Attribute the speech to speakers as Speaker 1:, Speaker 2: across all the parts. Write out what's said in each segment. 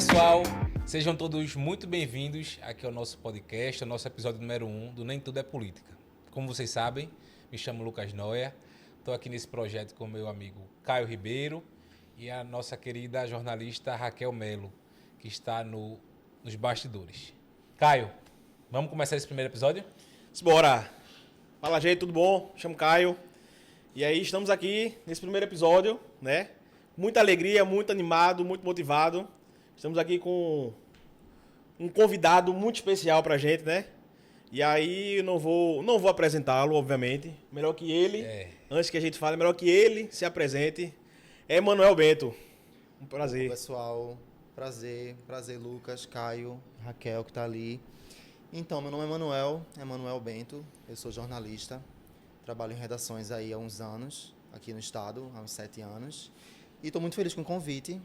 Speaker 1: pessoal, sejam todos muito bem-vindos aqui ao nosso podcast, ao nosso episódio número 1 do Nem Tudo é Política. Como vocês sabem, me chamo Lucas Noia, estou aqui nesse projeto com meu amigo Caio Ribeiro e a nossa querida jornalista Raquel Melo, que está nos bastidores. Caio, vamos começar esse primeiro episódio?
Speaker 2: Bora! Fala, gente, tudo bom? Me chamo Caio. E aí, estamos aqui nesse primeiro episódio, né? Muita alegria, muito animado, muito motivado. Estamos aqui com um convidado muito especial pra gente, né? E aí, eu não vou apresentá-lo, obviamente. Melhor que ele, antes que a gente fale, melhor que ele se apresente. É Manuel Bento. Um prazer.
Speaker 3: Olá, pessoal, prazer Lucas, Caio, Raquel que tá ali. Então, meu nome é Manuel Bento, eu sou jornalista, trabalho em redações aí há uns anos, aqui no estado, há uns 7 anos. E estou muito feliz com o convite,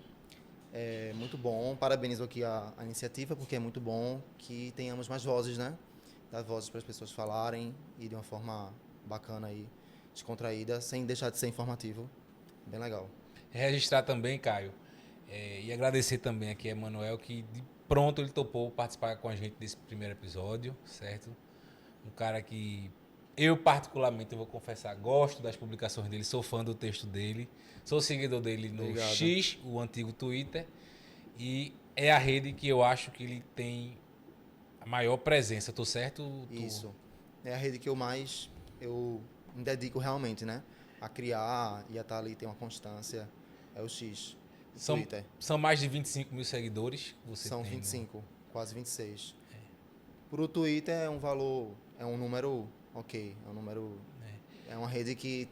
Speaker 3: é muito bom, parabenizo aqui a iniciativa, porque é muito bom que tenhamos mais vozes, né? Dar vozes para as pessoas falarem e de uma forma bacana aí, descontraída, sem deixar de ser informativo, bem legal.
Speaker 1: Registrar também, Caio, e agradecer também aqui a Emanuel, que de pronto ele topou participar com a gente desse primeiro episódio, certo? Um cara que eu particularmente, eu vou confessar, gosto das publicações dele, sou fã do texto dele, sou seguidor dele no
Speaker 3: Obrigado.
Speaker 1: X, o antigo Twitter, e é a rede que eu acho que ele tem a maior presença, tô certo?
Speaker 3: Isso. É a rede que eu me dedico realmente, né? A criar e a estar ali, ter uma constância. É o X. O Twitter.
Speaker 1: São mais de 25 mil seguidores que você
Speaker 3: São
Speaker 1: tem.
Speaker 3: 25, quase 26. Pro Twitter é um valor, é um número ok. É um número. É uma rede que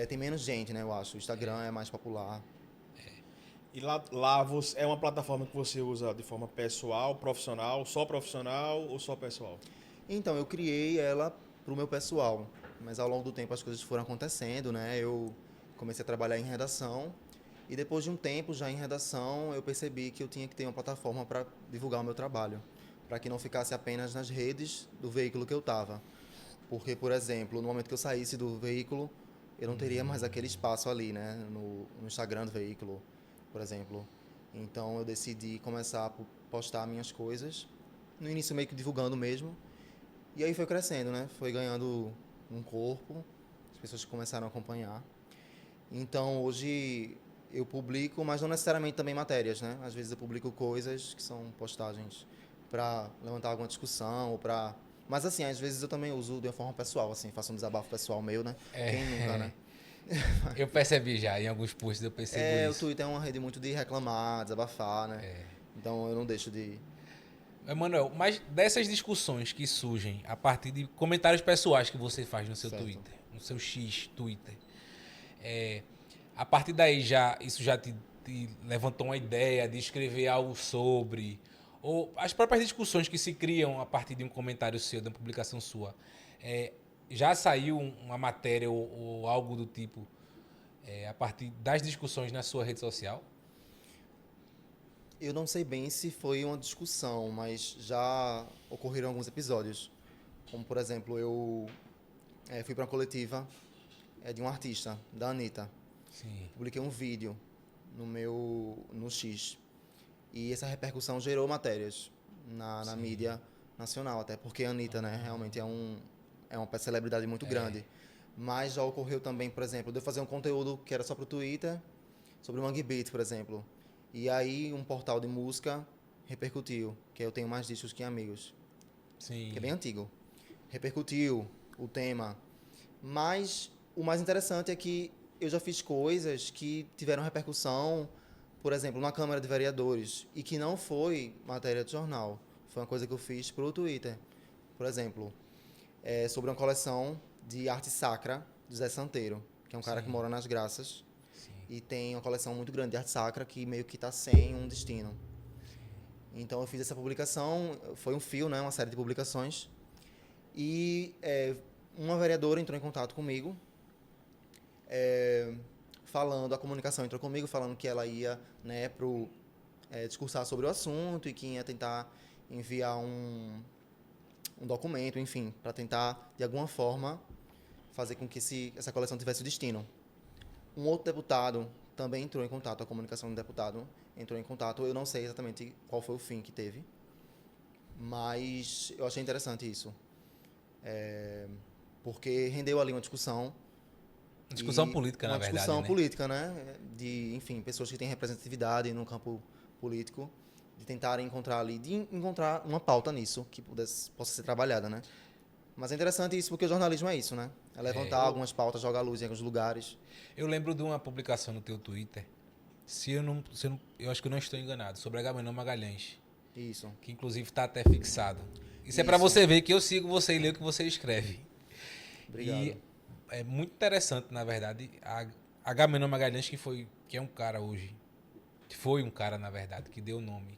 Speaker 3: tem menos gente, né? Eu acho. O Instagram é mais popular.
Speaker 2: E lá é uma plataforma que você usa de forma pessoal, profissional ou só pessoal?
Speaker 3: Então, eu criei ela pro meu pessoal, mas ao longo do tempo as coisas foram acontecendo, né? Eu comecei a trabalhar em redação e depois de um tempo já em redação eu percebi que eu tinha que ter uma plataforma para divulgar o meu trabalho, para que não ficasse apenas nas redes do veículo que eu estava. Porque, por exemplo, no momento que eu saísse do veículo, eu não teria mais aquele espaço ali, né? No Instagram do veículo, por exemplo. Então eu decidi começar a postar minhas coisas, no início meio que divulgando mesmo, e aí foi crescendo, né? Foi ganhando um corpo, as pessoas começaram a acompanhar. Então hoje eu publico, mas não necessariamente também matérias, né? Às vezes eu publico coisas que são postagens para levantar alguma discussão ou para... Mas assim, às vezes eu também uso de uma forma pessoal, assim, faço um desabafo pessoal meu, né? Quem nunca, né?
Speaker 1: Eu percebi já, em alguns posts eu percebo
Speaker 3: O
Speaker 1: isso.
Speaker 3: Twitter é uma rede muito de reclamar, desabafar, né? Então eu não deixo de...
Speaker 1: Emanuel, mas dessas discussões que surgem a partir de comentários pessoais que você faz no seu
Speaker 3: Certo.
Speaker 1: Twitter, no seu X Twitter, a partir daí isso já te levantou uma ideia de escrever algo sobre, ou as próprias discussões que se criam a partir de um comentário seu, de uma publicação sua, já saiu uma matéria ou algo do tipo a partir das discussões na sua rede social?
Speaker 3: Eu não sei bem se foi uma discussão, mas já ocorreram alguns episódios. Como, por exemplo, eu fui para uma coletiva de um artista, da Anitta.
Speaker 1: Sim.
Speaker 3: Publiquei um vídeo no X. E essa repercussão gerou matérias na mídia nacional, até porque a Anitta, né, realmente é uma celebridade muito grande. Mas já ocorreu também, por exemplo, de eu fazer um conteúdo que era só pro Twitter, sobre o Mangue Beat, por exemplo. E aí um portal de música repercutiu, que eu tenho mais discos que amigos.
Speaker 1: Sim.
Speaker 3: Que é bem antigo. Repercutiu o tema. Mas o mais interessante é que eu já fiz coisas que tiveram repercussão, por exemplo, na Câmara de Vereadores, e que não foi matéria de jornal. Foi uma coisa que eu fiz pro Twitter. Por exemplo, sobre uma coleção de arte sacra de Zé Santeiro, que é um cara que mora nas Graças.
Speaker 1: Sim.
Speaker 3: E tem uma coleção muito grande de arte sacra que meio que está sem um destino. Então eu fiz essa publicação, foi um fio, né, uma série de publicações. E uma vereadora entrou em contato comigo, a comunicação entrou comigo, falando que ela ia, né, discursar sobre o assunto e que ia tentar enviar um documento, enfim, para tentar, de alguma forma, fazer com que essa coleção tivesse o destino. Um outro deputado também entrou em contato, a comunicação do deputado entrou em contato. Eu não sei exatamente qual foi o fim que teve, mas eu achei interessante isso. Porque rendeu ali uma discussão.
Speaker 1: Discussão política, na
Speaker 3: uma
Speaker 1: verdade,
Speaker 3: discussão
Speaker 1: né?
Speaker 3: política, né? De, enfim, pessoas que têm representatividade no campo político, de tentarem encontrar ali, de encontrar uma pauta nisso, que possa ser trabalhada, né? Mas é interessante isso, porque o jornalismo é isso, né? É levantar algumas pautas, jogar luz em alguns lugares.
Speaker 1: Eu lembro de uma publicação no teu Twitter, eu acho que eu não estou enganado, sobre Agamenon Magalhães,
Speaker 3: Isso.
Speaker 1: que inclusive está até fixado. Isso é para
Speaker 3: Isso.
Speaker 1: você ver que eu sigo você e leio o que você escreve.
Speaker 3: Obrigado.
Speaker 1: E é muito interessante, na verdade, Agamenon Magalhães, que é um cara hoje, que foi um cara, na verdade, que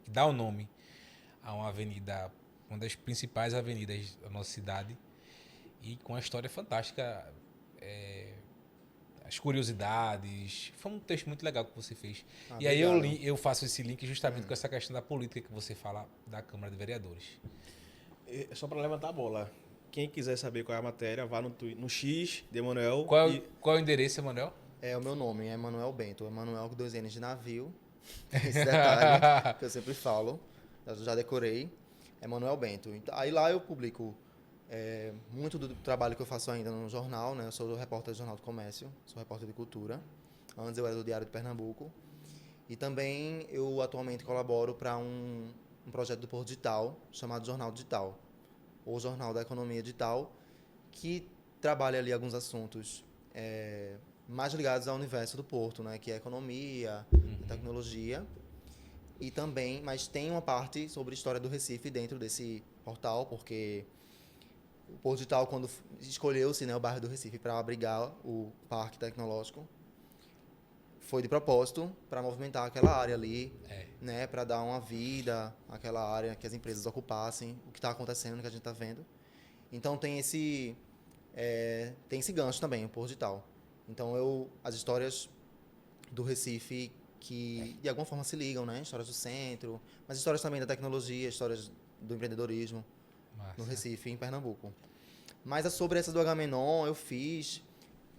Speaker 1: dá o nome a uma avenida, uma das principais avenidas da nossa cidade, e com uma história fantástica, as curiosidades. Foi um texto muito legal que você fez. E aí
Speaker 3: Obrigado.
Speaker 1: eu faço esse link justamente com essa questão da política que você fala da Câmara de Vereadores.
Speaker 2: Só para levantar a bola. Quem quiser saber qual é a matéria, vá no X de Emanuel.
Speaker 1: Qual é o endereço, Emanuel?
Speaker 3: É o meu nome, é Emanuel Bento. Emanuel com 2 N's de navio. Esse detalhe que eu sempre falo. Eu já decorei. Emanuel Bento. Aí lá eu publico muito do trabalho que eu faço ainda no jornal, né? Eu sou repórter do Jornal do Comércio, sou repórter de cultura. Antes eu era do Diário de Pernambuco. E também eu atualmente colaboro para um projeto do Porto Digital, chamado Jornal Digital, ou Jornal da Economia Digital, que trabalha ali alguns assuntos mais ligados ao universo do Porto, né? Que é a economia, a tecnologia. E também, mas tem uma parte sobre a história do Recife dentro desse portal, porque o Porto Digital, quando escolheu-se, né, o bairro do Recife para abrigar o Parque Tecnológico, foi de propósito para movimentar aquela área ali, né, para dar uma vida àquela área, que as empresas ocupassem, o que está acontecendo, que a gente está vendo. Então tem esse gancho também, o Porto Digital. Então as histórias do Recife que de alguma forma se ligam, né, histórias do centro, mas histórias também da tecnologia, histórias do empreendedorismo.
Speaker 1: Massa.
Speaker 3: No Recife, em Pernambuco. Mas sobre essa do Agamenon eu fiz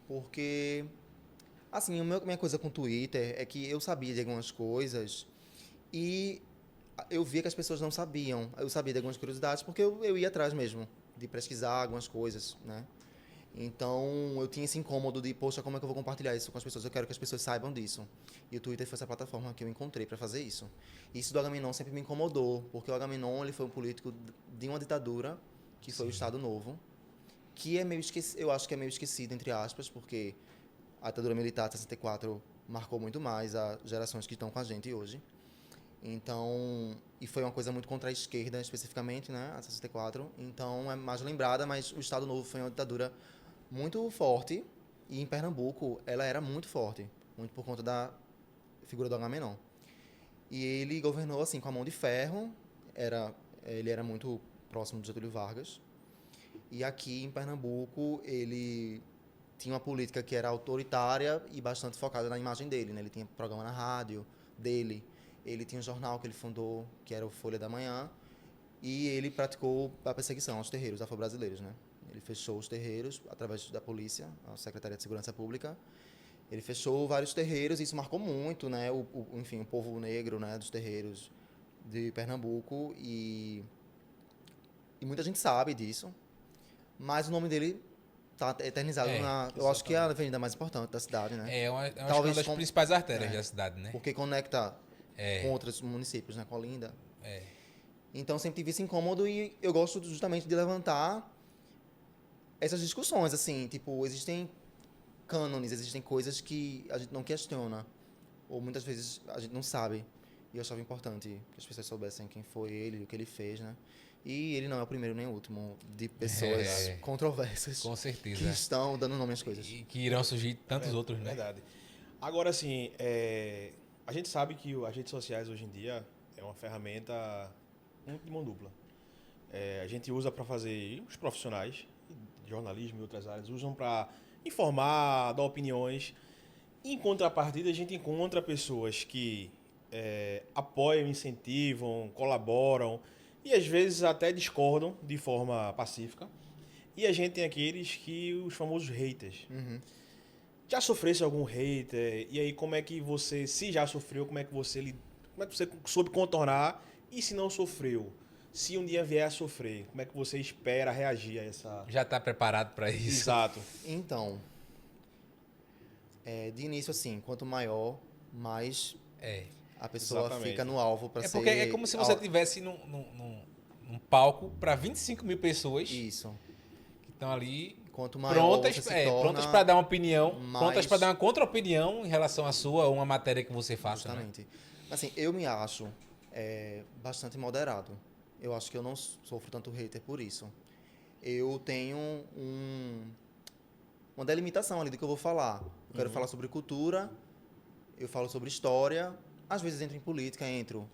Speaker 3: porque, assim, minha coisa com o Twitter é que eu sabia de algumas coisas e eu via que as pessoas não sabiam. Eu sabia de algumas curiosidades porque eu ia atrás mesmo de pesquisar algumas coisas, né? Então, eu tinha esse incômodo de, poxa, como é que eu vou compartilhar isso com as pessoas? Eu quero que as pessoas saibam disso. E o Twitter foi essa plataforma que eu encontrei para fazer isso. E isso do Agamenon sempre me incomodou, porque o Agamenon ele foi um político de uma ditadura, que foi o Estado Novo, que é meio esquecido, eu acho que é meio esquecido, entre aspas, porque a ditadura militar de 64 marcou muito mais as gerações que estão com a gente hoje. Então, e foi uma coisa muito contra a esquerda, especificamente, né, a 64. Então, é mais lembrada, mas o Estado Novo foi uma ditadura muito forte, e em Pernambuco ela era muito forte, muito por conta da figura do Agamenon. E ele governou assim com a mão de ferro, ele era muito próximo de Getúlio Vargas. E aqui em Pernambuco ele tinha uma política que era autoritária e bastante focada na imagem dele, né? Ele tinha programa na rádio dele, ele tinha um jornal que ele fundou, que era o Folha da Manhã, e ele praticou a perseguição aos terreiros afro-brasileiros, né? Ele fechou os terreiros através da polícia, a Secretaria de Segurança Pública. Ele fechou vários terreiros e isso marcou muito, né? Enfim, o povo negro, né? Dos terreiros de Pernambuco e muita gente sabe disso. Mas o nome dele tá eternizado eu acho que é a avenida mais importante da cidade, né?
Speaker 1: Eu acho que é
Speaker 3: Talvez
Speaker 1: uma das principais artérias da cidade, né?
Speaker 3: Porque conecta com outros municípios, né? Com Olinda. Então sempre tive esse incômodo e eu gosto justamente de levantar essas discussões, assim, tipo, existem cânones, existem coisas que a gente não questiona, ou muitas vezes a gente não sabe. E eu achava importante que as pessoas soubessem quem foi ele, o que ele fez, né? E ele não é o primeiro nem o último de pessoas controversas.
Speaker 1: Com certeza.
Speaker 3: Que estão dando nome às coisas.
Speaker 1: E que irão surgir tantos outros, né?
Speaker 2: Verdade. Agora, assim, a gente sabe que as redes sociais hoje em dia é uma ferramenta muito de mão dupla. A gente usa para fazer, os profissionais de jornalismo e outras áreas usam para informar, dar opiniões. Em contrapartida, a gente encontra pessoas que apoiam, incentivam, colaboram e às vezes até discordam de forma pacífica. E a gente tem aqueles os famosos haters. Já sofresse algum hater? E aí, como é que você, se já sofreu, como é que você soube contornar? E se não sofreu? Se um dia vier a sofrer, como é que você espera reagir a essa...
Speaker 1: Já tá preparado para isso?
Speaker 2: Exato.
Speaker 3: Então, de início, assim, quanto maior, mais
Speaker 1: É.
Speaker 3: a pessoa
Speaker 2: Exatamente.
Speaker 3: fica no alvo para
Speaker 1: É
Speaker 3: ser...
Speaker 1: porque é como se você estivesse num palco para 25 mil pessoas
Speaker 3: Isso.
Speaker 1: que estão ali
Speaker 3: Quanto maior
Speaker 1: prontas,
Speaker 3: você se torna...
Speaker 1: prontas para dar uma opinião,
Speaker 3: mais-
Speaker 1: prontas para dar uma contra-opinião em relação à sua ou uma matéria que você faça, né?
Speaker 3: Justamente. Assim, eu me acho bastante moderado. Eu acho que eu não sofro tanto hater por isso. Eu tenho uma delimitação ali do que eu vou falar. Eu quero falar sobre cultura, eu falo sobre história, às vezes entro em política,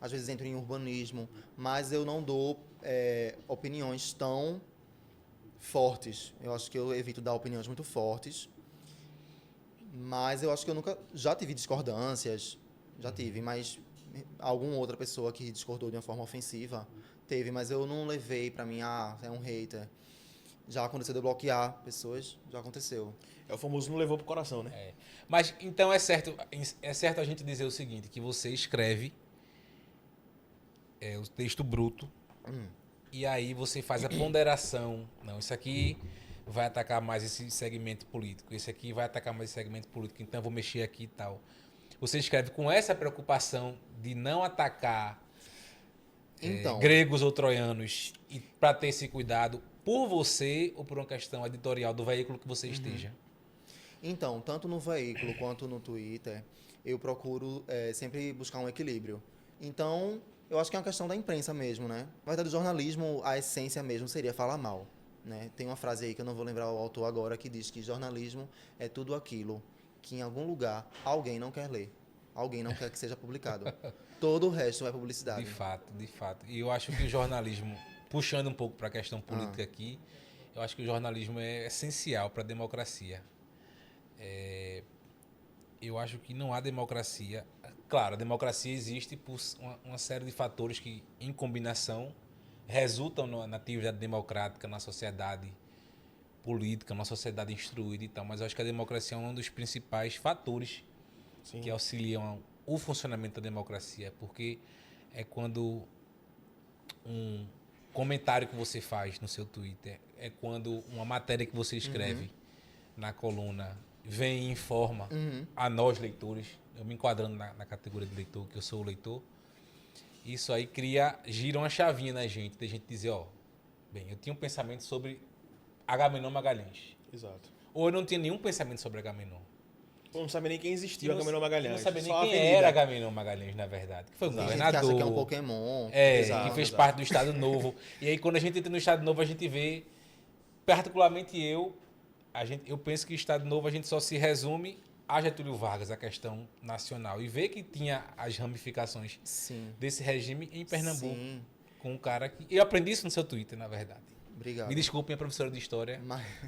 Speaker 3: às vezes entro em urbanismo, mas eu não dou opiniões tão fortes. Eu acho que eu evito dar opiniões muito fortes, mas eu acho que eu nunca... Já tive discordâncias, já tive, mas alguma outra pessoa que discordou de uma forma ofensiva teve, mas eu não levei pra mim, é um hater. Já aconteceu de eu bloquear pessoas, já aconteceu.
Speaker 2: É o famoso não levou pro coração, né?
Speaker 1: É. Mas então é certo a gente dizer o seguinte, que você escreve o texto bruto e aí você faz a ponderação. Não, isso aqui vai atacar mais esse segmento político, esse aqui vai atacar mais esse segmento político, então eu vou mexer aqui e tal. Você escreve com essa preocupação de não atacar
Speaker 3: Então,
Speaker 1: gregos ou troianos e para ter esse cuidado por você ou por uma questão editorial do veículo que você esteja.
Speaker 3: Então, tanto no veículo quanto no Twitter, eu procuro sempre buscar um equilíbrio. Então, eu acho que é uma questão da imprensa mesmo, né? Na verdade, o jornalismo, a essência mesmo seria falar mal, né? Tem uma frase aí que eu não vou lembrar o autor agora, que diz que jornalismo é tudo aquilo que em algum lugar alguém não quer ler, alguém não quer que seja publicado. Todo o resto é publicidade.
Speaker 1: De fato, de fato. E eu acho que o jornalismo, puxando um pouco para a questão política aqui, eu acho que o jornalismo é essencial para a democracia. Eu acho que não há democracia. Claro, a democracia existe por uma série de fatores que, em combinação, resultam na atividade democrática, na sociedade política, na sociedade instruída e tal. Mas eu acho que a democracia é um dos principais fatores
Speaker 2: Sim.
Speaker 1: que auxiliam o funcionamento da democracia, porque é quando um comentário que você faz no seu Twitter, é quando uma matéria que você escreve na coluna vem e informa a nós leitores, eu me enquadrando na categoria de leitor, que eu sou o leitor, isso aí gira uma chavinha na gente, da gente dizer, bem, eu tinha um pensamento sobre Agamenon Magalhães,
Speaker 2: Exato.
Speaker 1: ou eu não tinha nenhum pensamento sobre Agamenon.
Speaker 2: Eu não sabia nem quem existia
Speaker 1: Eu
Speaker 2: o Agamenon Magalhães.
Speaker 1: não sabia nem
Speaker 2: só a
Speaker 1: quem
Speaker 2: avenida.
Speaker 1: era Agamenon Magalhães, na verdade, que foi o
Speaker 3: Tem gente que
Speaker 1: governador.
Speaker 3: acha que é um Pokémon.
Speaker 2: Exato,
Speaker 1: Que fez
Speaker 2: exato.
Speaker 1: parte do Estado Novo. E aí, quando a gente entra no Estado Novo, a gente vê, particularmente eu penso que o Estado Novo a gente só se resume a Getúlio Vargas, a questão nacional. E vê que tinha as ramificações
Speaker 3: Sim.
Speaker 1: desse regime em Pernambuco.
Speaker 3: Sim.
Speaker 1: Com um cara que... Eu aprendi isso no seu Twitter, na verdade.
Speaker 3: Obrigado.
Speaker 1: Me desculpe, minha professora de História,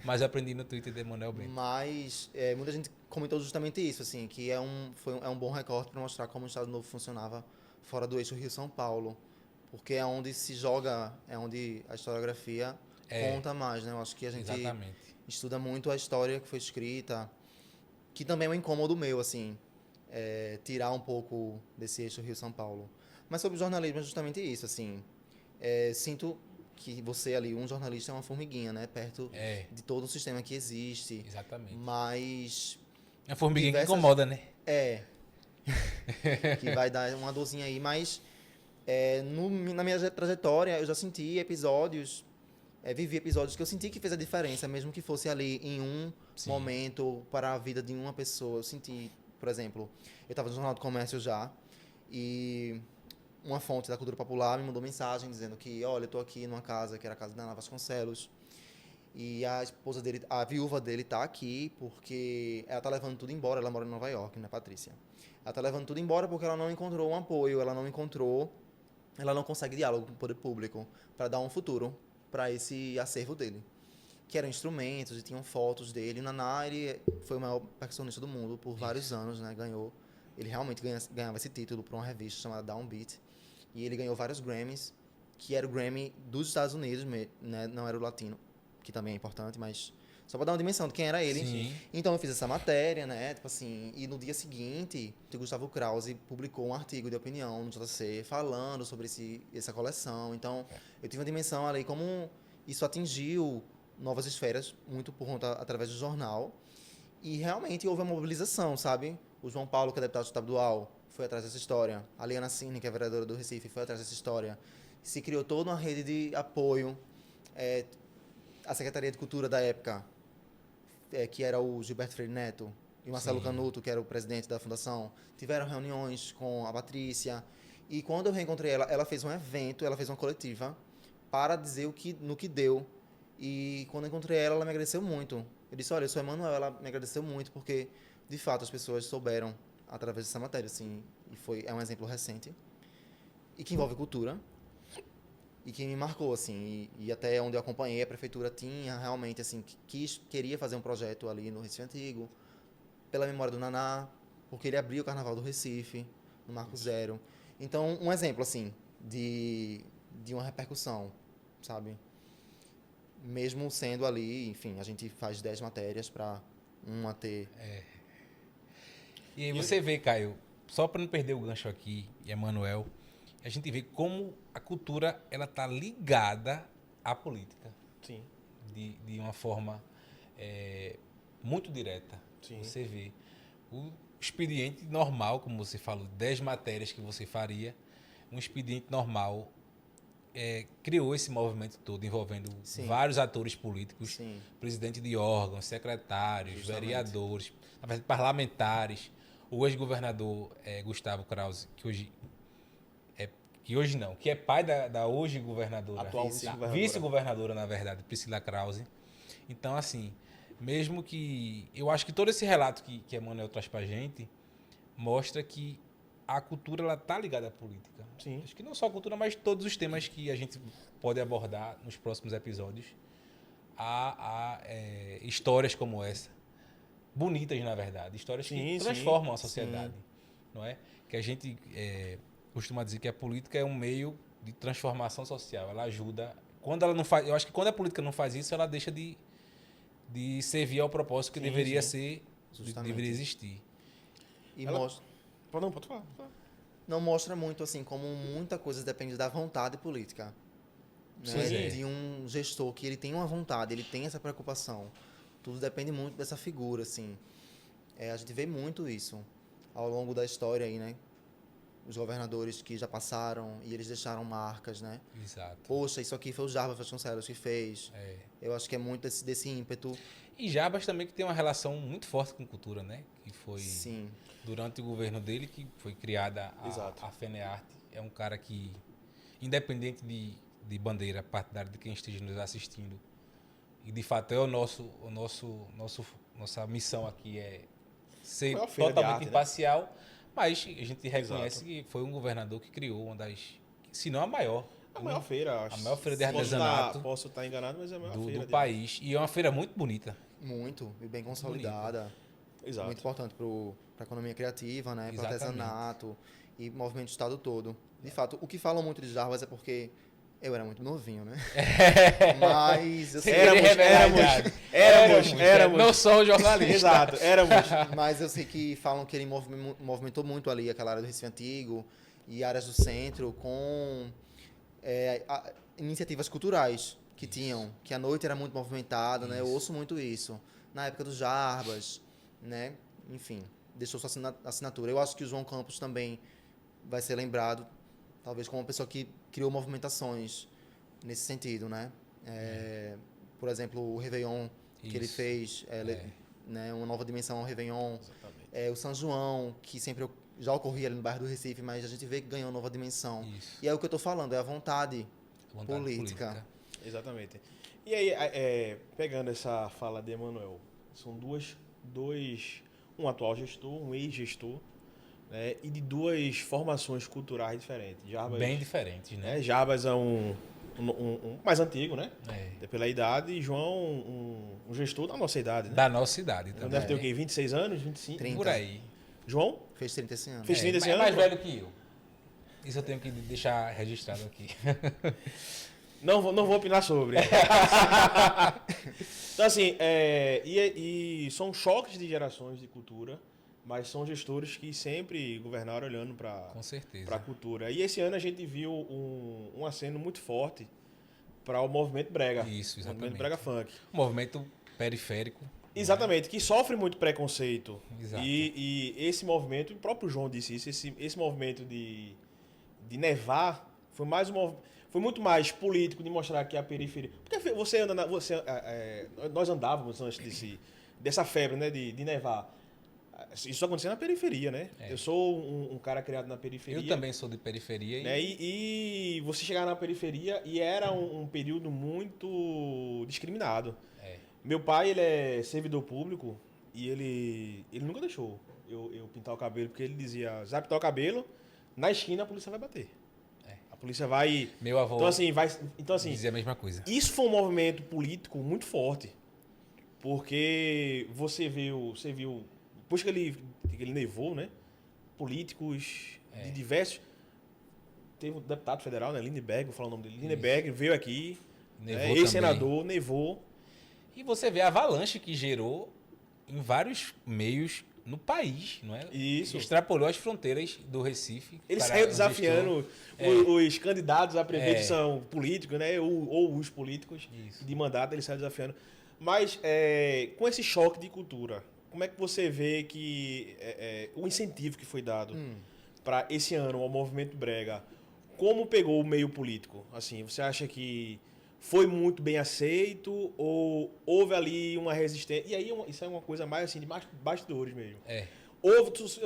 Speaker 1: mas eu aprendi no Twitter de Emanuel Brito.
Speaker 3: Mas muita gente comentou justamente isso, assim, que é um bom recorte para mostrar como o Estado Novo funcionava fora do eixo Rio-São Paulo. Porque é onde se joga, é onde a historiografia conta mais, né? Eu acho que a gente
Speaker 1: Exatamente.
Speaker 3: estuda muito a história que foi escrita, que também é um incômodo meu, assim, tirar um pouco desse eixo Rio-São Paulo. Mas sobre o jornalismo é justamente isso, assim, sinto que você ali, um jornalista é uma formiguinha, né? Perto de todo o sistema que existe.
Speaker 1: Exatamente.
Speaker 3: Mas
Speaker 1: É a formiguinha
Speaker 3: diversas-
Speaker 1: que incomoda, né?
Speaker 3: que vai dar uma dorzinha aí, mas na minha trajetória eu já senti episódios, vivi episódios que eu senti que fez a diferença, mesmo que fosse ali em um momento para a vida de uma pessoa. Eu senti, por exemplo, eu estava no Jornal do Comércio já, e uma fonte da cultura popular me mandou mensagem dizendo que, olha, eu tô aqui numa casa, que era a casa da Ana Vasconcelos, e a esposa dele, a viúva dele tá aqui porque ela tá levando tudo embora, ela mora em Nova York, né, Patrícia? Ela tá levando tudo embora porque ela não encontrou um apoio, ela não consegue diálogo com o poder público para dar um futuro para esse acervo dele, que eram instrumentos e tinham fotos dele. O Naná, ele foi o maior percussionista do mundo por vários anos, né? Ele realmente ganhava esse título por uma revista chamada Downbeat. E ele ganhou vários Grammys, que era o Grammy dos Estados Unidos, né? Não era o latino, que também é importante, mas Só pra dar uma dimensão de quem era ele.
Speaker 1: Sim.
Speaker 3: Então eu fiz essa matéria, né? Tipo assim, e no dia seguinte, o Gustavo Krause publicou um artigo de opinião no JC falando sobre essa coleção. Então, eu tive uma dimensão ali como isso atingiu novas esferas, muito por conta através do jornal. E realmente houve uma mobilização, sabe? O João Paulo, que é deputado estadual, foi atrás dessa história. A Liana Cine, que é vereadora do Recife, foi atrás dessa história. Se criou toda uma rede de apoio. A Secretaria de Cultura da época, que era o Gilberto Freire Neto, e o Marcelo Canuto, que era o presidente da fundação, tiveram reuniões com a Patrícia. E quando eu reencontrei ela, ela fez um evento, ela fez uma coletiva para dizer no que deu. E quando eu encontrei ela, ela me agradeceu muito. Eu disse, olha, eu sou Emanuel, ela me agradeceu muito, porque, de fato, as pessoas souberam através dessa matéria, assim, e é um exemplo recente, e que envolve cultura, e que me marcou, assim, e até onde eu acompanhei, a prefeitura tinha realmente, assim, queria fazer um projeto ali no Recife Antigo, pela memória do Naná, porque ele abriu o Carnaval do Recife, no Marco Zero. Então, um exemplo, assim, de uma repercussão, sabe? Mesmo sendo ali, enfim, a gente faz 10 matérias para uma ter...
Speaker 1: E aí você vê, Caio, só para não perder o gancho aqui, e Emanuel, a gente vê como a cultura ela tá ligada à política.
Speaker 2: Sim.
Speaker 1: De uma forma muito direta.
Speaker 2: Sim.
Speaker 1: Você vê o expediente normal, como você falou, 10 matérias que você faria, um expediente normal criou esse movimento todo envolvendo vários atores políticos, presidente de órgãos, secretários, vereadores, na verdade, parlamentares, o ex-governador Gustavo Krause, que é pai da hoje governadora,
Speaker 2: atual
Speaker 1: vice-governadora, na verdade, Priscila Krause. Então, assim, mesmo que... Eu acho que todo esse relato que Emanuel traz pra gente mostra que a cultura ela tá ligada à política.
Speaker 2: Sim.
Speaker 1: Acho que não só a cultura, mas todos os temas que a gente pode abordar nos próximos episódios. Há histórias como essa, bonitas, na verdade, histórias que transformam a sociedade. Não é? Que a gente costuma dizer que a política é um meio de transformação social. Ela ajuda. Quando ela não faz, eu acho que quando a política não faz isso, ela deixa de servir ao propósito que deveria ser, deveria existir.
Speaker 3: E
Speaker 2: ela...
Speaker 3: mostra...
Speaker 2: Não, pode falar.
Speaker 3: Não mostra muito, assim, como muita coisa depende da vontade política. Né? De um gestor que ele tem uma vontade, ele tem essa preocupação. Tudo depende muito dessa figura, assim. A gente vê muito isso ao longo da história aí, né? Os governadores que já passaram e eles deixaram marcas, né?
Speaker 1: Exato.
Speaker 3: Poxa, isso aqui foi o Jarbas Vasconcelos que fez. Eu acho que é muito desse ímpeto.
Speaker 1: E Jarbas também que tem uma relação muito forte com cultura, né? Que foi durante o governo dele que foi criada a FENEARTE. É um cara que, independente de bandeira partidária de quem esteja nos assistindo, e de fato é nossa missão aqui é ser totalmente imparcial, né? Mas a gente reconhece que foi um governador que criou uma das, se não a maior.
Speaker 2: A maior feira, acho.
Speaker 1: A maior feira de artesanato.
Speaker 2: Posso estar enganado, mas é a maior feira
Speaker 1: do país. E é uma feira muito bonita.
Speaker 3: Muito, e bem consolidada.
Speaker 2: Exato.
Speaker 3: Muito importante para a economia criativa, né? Para o artesanato e movimento do estado todo. De fato, o que falam muito de Jarbas é porque eu era muito novinho, né? Mas eu sei
Speaker 1: éramos. Não sou jornalista.
Speaker 2: Exato, éramos.
Speaker 3: Mas eu sei que falam que ele movimentou muito ali aquela área do Recife Antigo e áreas do centro com iniciativas culturais que tinham, que a noite era muito movimentada, né? Eu ouço muito isso. Na época dos Jarbas, né? Enfim, deixou sua assinatura. Eu acho que o João Campos também vai ser lembrado, talvez como uma pessoa que criou movimentações nesse sentido, né? Por exemplo, o Réveillon que ele fez, né? Uma nova dimensão ao Réveillon. O São João, que sempre já ocorria ali no bairro do Recife, mas a gente vê que ganhou uma nova dimensão. Isso. E é o que eu estou falando, é a vontade política.
Speaker 2: Exatamente. E aí, pegando essa fala de Emanuel, são um atual gestor, um ex-gestor, né, e de duas formações culturais diferentes. Jarbas,
Speaker 1: bem diferentes, né?
Speaker 2: Jarbas é um mais antigo, né? Pela idade, e João, um gestor da nossa idade, né?
Speaker 1: Da nossa idade também.
Speaker 2: Deve ter o quê? 26 anos? 25?
Speaker 3: 30.
Speaker 1: Por aí.
Speaker 2: João?
Speaker 3: Fez 30 esse ano.
Speaker 2: Fez 30 esse ano?
Speaker 1: É mais velho que eu. Isso eu tenho que deixar registrado aqui.
Speaker 2: Não vou opinar sobre. Então, assim, e são choques de gerações de cultura, mas são gestores que sempre governaram olhando para
Speaker 1: Com certeza.
Speaker 2: a cultura. E esse ano a gente viu um aceno muito forte para o movimento brega.
Speaker 1: Isso,
Speaker 2: O movimento
Speaker 1: exatamente.
Speaker 2: brega funk.
Speaker 1: O movimento periférico.
Speaker 2: Exatamente, que sofre muito preconceito.
Speaker 1: Exato.
Speaker 2: E esse movimento, o próprio João disse isso, esse movimento de nevar foi muito mais político de mostrar que a periferia. Porque você anda nós andávamos antes dessa febre, né, de nevar. Isso aconteceu na periferia, né?
Speaker 1: É.
Speaker 2: Eu sou um cara criado na periferia.
Speaker 1: Eu também sou de periferia.
Speaker 2: Né? E você chegar na periferia e era um período muito discriminado.
Speaker 1: É.
Speaker 2: Meu pai, ele é servidor público e ele nunca deixou eu pintar o cabelo, porque ele dizia, se vai pintar o cabelo, na esquina a polícia vai bater.
Speaker 1: É.
Speaker 2: A polícia vai...
Speaker 1: Meu avô
Speaker 2: Então, assim,
Speaker 1: dizia a mesma coisa.
Speaker 2: isso foi um movimento político muito forte. Porque você viu depois que ele nevou, né? Políticos de diversos... Teve um deputado federal, né? Lindbergh, vou falar o nome dele. Lindbergh veio aqui,
Speaker 1: Nevou
Speaker 2: ex-senador, nevou.
Speaker 1: E você vê a avalanche que gerou em vários meios no país, não é?
Speaker 2: Isso.
Speaker 1: Extrapolou as fronteiras do Recife.
Speaker 2: Ele
Speaker 1: para
Speaker 2: saiu
Speaker 1: onde
Speaker 2: desafiando os candidatos a prefeito que são políticos, né? Ou os políticos
Speaker 1: Isso.
Speaker 2: de mandato, ele saiu desafiando. Mas com esse choque de cultura, como é que você vê que o incentivo que foi dado para esse ano ao movimento brega, como pegou o meio político? Assim, você acha que foi muito bem aceito ou houve ali uma resistência? E aí isso é uma coisa mais assim de bastidores mesmo.
Speaker 1: É.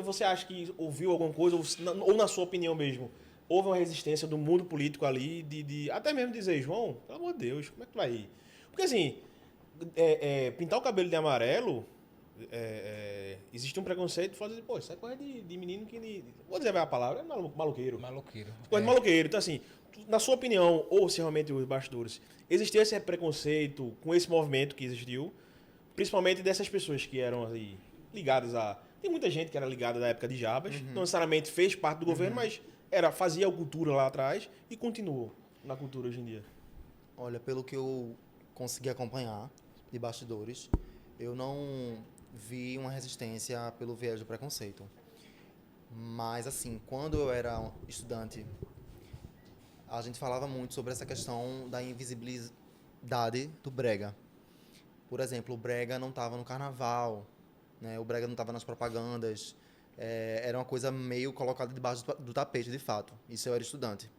Speaker 2: Você acha que ouviu alguma coisa, ou na sua opinião mesmo, houve uma resistência do mundo político ali, de até mesmo dizer, João, pelo amor de Deus, como é que tu vai ir? Porque assim, pintar o cabelo de amarelo, existe um preconceito, falar assim, pô, isso é coisa de menino que... Vou dizer a palavra, é maloqueiro.
Speaker 1: Maloqueiro.
Speaker 2: Coisa de maloqueiro. Então assim, na sua opinião, ou se realmente os bastidores, existiu esse preconceito com esse movimento que existiu, principalmente dessas pessoas que eram ali ligadas a... Tem muita gente que era ligada da época de Jabas, não necessariamente fez parte do governo, mas fazia a cultura lá atrás e continuou na cultura hoje em dia.
Speaker 3: Olha, pelo que eu consegui acompanhar de bastidores, eu não vi uma resistência pelo viés do preconceito. Mas, assim, quando eu era estudante, a gente falava muito sobre essa questão da invisibilidade do brega. Por exemplo, o brega não estava no carnaval, né? O brega não estava nas propagandas. Era uma coisa meio colocada debaixo do tapete, de fato. Isso eu era estudante.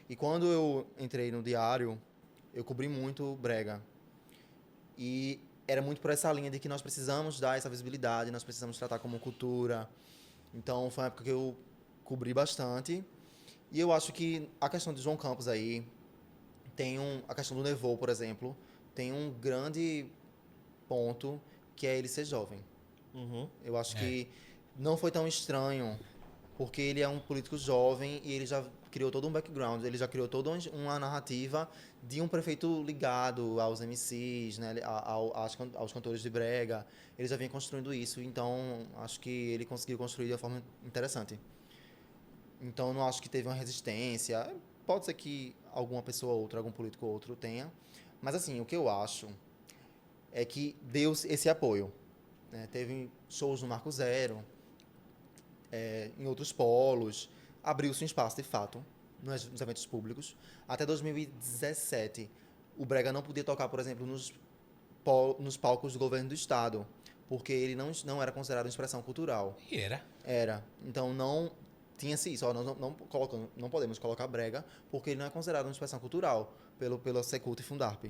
Speaker 3: E quando eu entrei no diário, eu cobri muito brega. E era muito por essa linha de que nós precisamos dar essa visibilidade, nós precisamos tratar como cultura. Então, foi uma época que eu cobri bastante. E eu acho que a questão de João Campos aí, a questão do Nevô, por exemplo, tem um grande ponto, que é ele ser jovem. Eu acho que não foi tão estranho, porque ele é um político jovem e ele já criou todo um background, ele já criou toda uma narrativa de um prefeito ligado aos MCs, né, aos cantores de brega. Ele já vinha construindo isso, então acho que ele conseguiu construir de uma forma interessante. Então não acho que teve uma resistência. Pode ser que alguma pessoa ou outra, algum político ou outro tenha, mas assim, o que eu acho é que deu esse apoio. Né? Teve shows no Marco Zero, em outros polos, abriu-se um espaço, de fato, nos eventos públicos. Até 2017, o brega não podia tocar, por exemplo, nos palcos do governo do estado, porque ele não era considerado uma expressão cultural.
Speaker 1: E era.
Speaker 3: Era. Então, não tinha-se isso. Nós não podemos colocar brega, porque ele não é considerado uma expressão cultural, pelo Secult e Fundarp.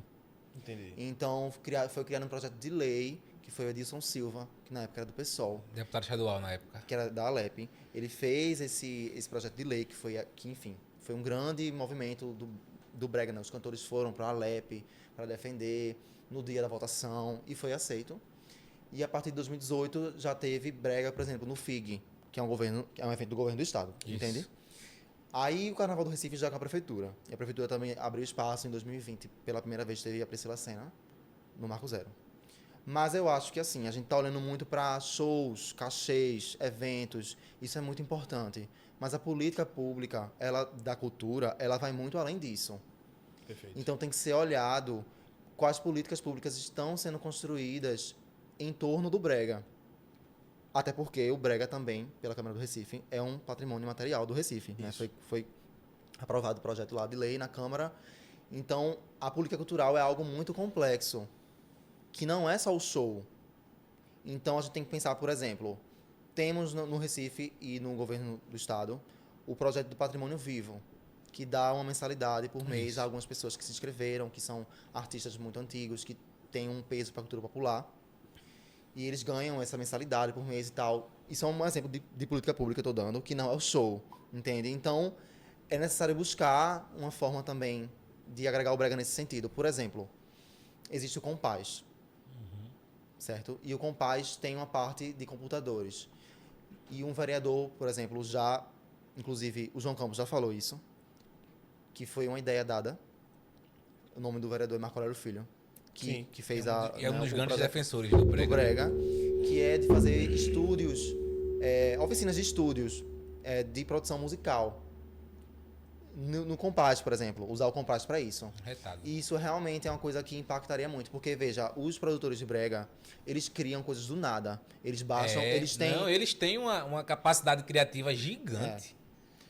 Speaker 2: Entendi.
Speaker 3: Então, foi criado um projeto de lei, que foi o Edilson Silva, que na época era do PSOL,
Speaker 1: Deputado estadual na época.
Speaker 3: que era da Alep. Ele fez esse projeto de lei, enfim, foi um grande movimento do brega, né? Os cantores foram para a Alep para defender no dia da votação e foi aceito. E a partir de 2018 já teve brega, por exemplo, no FIG, que é um evento do governo do estado,
Speaker 1: Isso.
Speaker 3: entende? Aí o Carnaval do Recife já com a prefeitura. E a prefeitura também abriu espaço em 2020. Pela primeira vez teve a Priscila Senna no Marco Zero. Mas eu acho que assim, a gente está olhando muito para shows, cachês, eventos. Isso é muito importante. Mas a política pública, da cultura, ela vai muito além disso.
Speaker 2: Perfeito.
Speaker 3: Então tem que ser olhado quais políticas públicas estão sendo construídas em torno do brega. Até porque o brega também, pela Câmara do Recife, é um patrimônio material do Recife. Né? Foi aprovado o projeto lá de lei na Câmara. Então, a política cultural é algo muito complexo, que não é só o show. Então, a gente tem que pensar, por exemplo, temos no Recife e no governo do estado o projeto do Patrimônio Vivo, que dá uma mensalidade por mês a algumas pessoas que se inscreveram, que são artistas muito antigos, que têm um peso para a cultura popular. E eles ganham essa mensalidade por mês e tal. Isso é um exemplo de política pública que eu estou dando, que não é o show, entende? Então, é necessário buscar uma forma também de agregar o brega nesse sentido. Por exemplo, existe o Compaz, certo? E o Compaz tem uma parte de computadores. E um vereador, por exemplo, inclusive o João Campos já falou isso, que foi uma ideia dada. O nome do vereador é Marco Aurélio Filho, que fez
Speaker 1: É um dos
Speaker 3: o
Speaker 1: grandes
Speaker 3: projeto
Speaker 1: defensores do
Speaker 3: do
Speaker 1: brega.
Speaker 3: brega, que é de fazer estúdios, oficinas de estúdios de produção musical. No Compás, por exemplo, usar o Compás para isso.
Speaker 1: Retado.
Speaker 3: E isso realmente é uma coisa que impactaria muito, porque, veja, os produtores de brega, eles criam coisas do nada. Eles baixam, eles têm...
Speaker 1: Não, eles têm uma capacidade criativa gigante.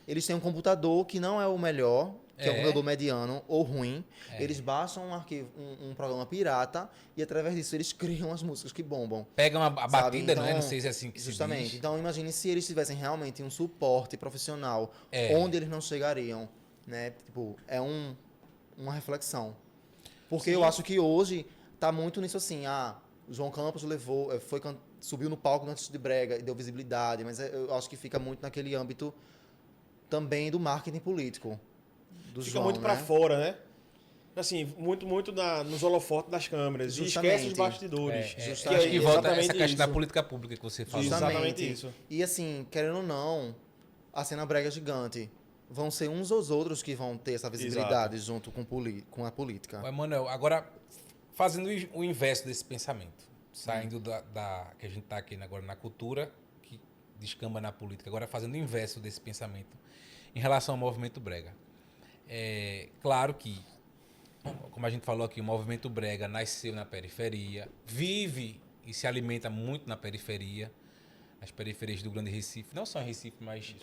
Speaker 3: Eles têm um computador que não é o melhor, que é um computador mediano ou ruim. Eles baixam um arquivo, um programa pirata, e através disso eles criam as músicas que bombam.
Speaker 1: Pegam a batida,
Speaker 3: Então,
Speaker 1: não é? Não sei se é assim que
Speaker 3: justamente.
Speaker 1: se diz.
Speaker 3: Então, imagine se eles tivessem realmente um suporte profissional, onde eles não chegariam, né? Tipo, é uma reflexão. Porque eu acho que hoje tá muito nisso assim, o João Campos subiu no palco antes de brega e deu visibilidade, mas eu acho que fica muito naquele âmbito também do marketing político.
Speaker 2: Fica muito para fora, né? Assim, muito nos holofotes das câmeras.
Speaker 3: Justamente.
Speaker 2: E esquece os bastidores.
Speaker 1: Acho que volta essa questão
Speaker 2: isso.
Speaker 1: da política pública que você falou.
Speaker 2: Exatamente isso.
Speaker 3: E assim, querendo ou não, a cena brega é gigante. Vão ser uns ou os outros que vão ter essa visibilidade junto com a política.
Speaker 1: Mas, Manuel, agora fazendo o inverso desse pensamento, saindo que a gente está aqui agora na cultura, que descamba na política, agora fazendo o inverso desse pensamento em relação ao movimento brega. É claro que, como a gente falou aqui, o movimento brega nasceu na periferia, vive e se alimenta muito na periferia, nas periferias do Grande Recife, não só em Recife, mas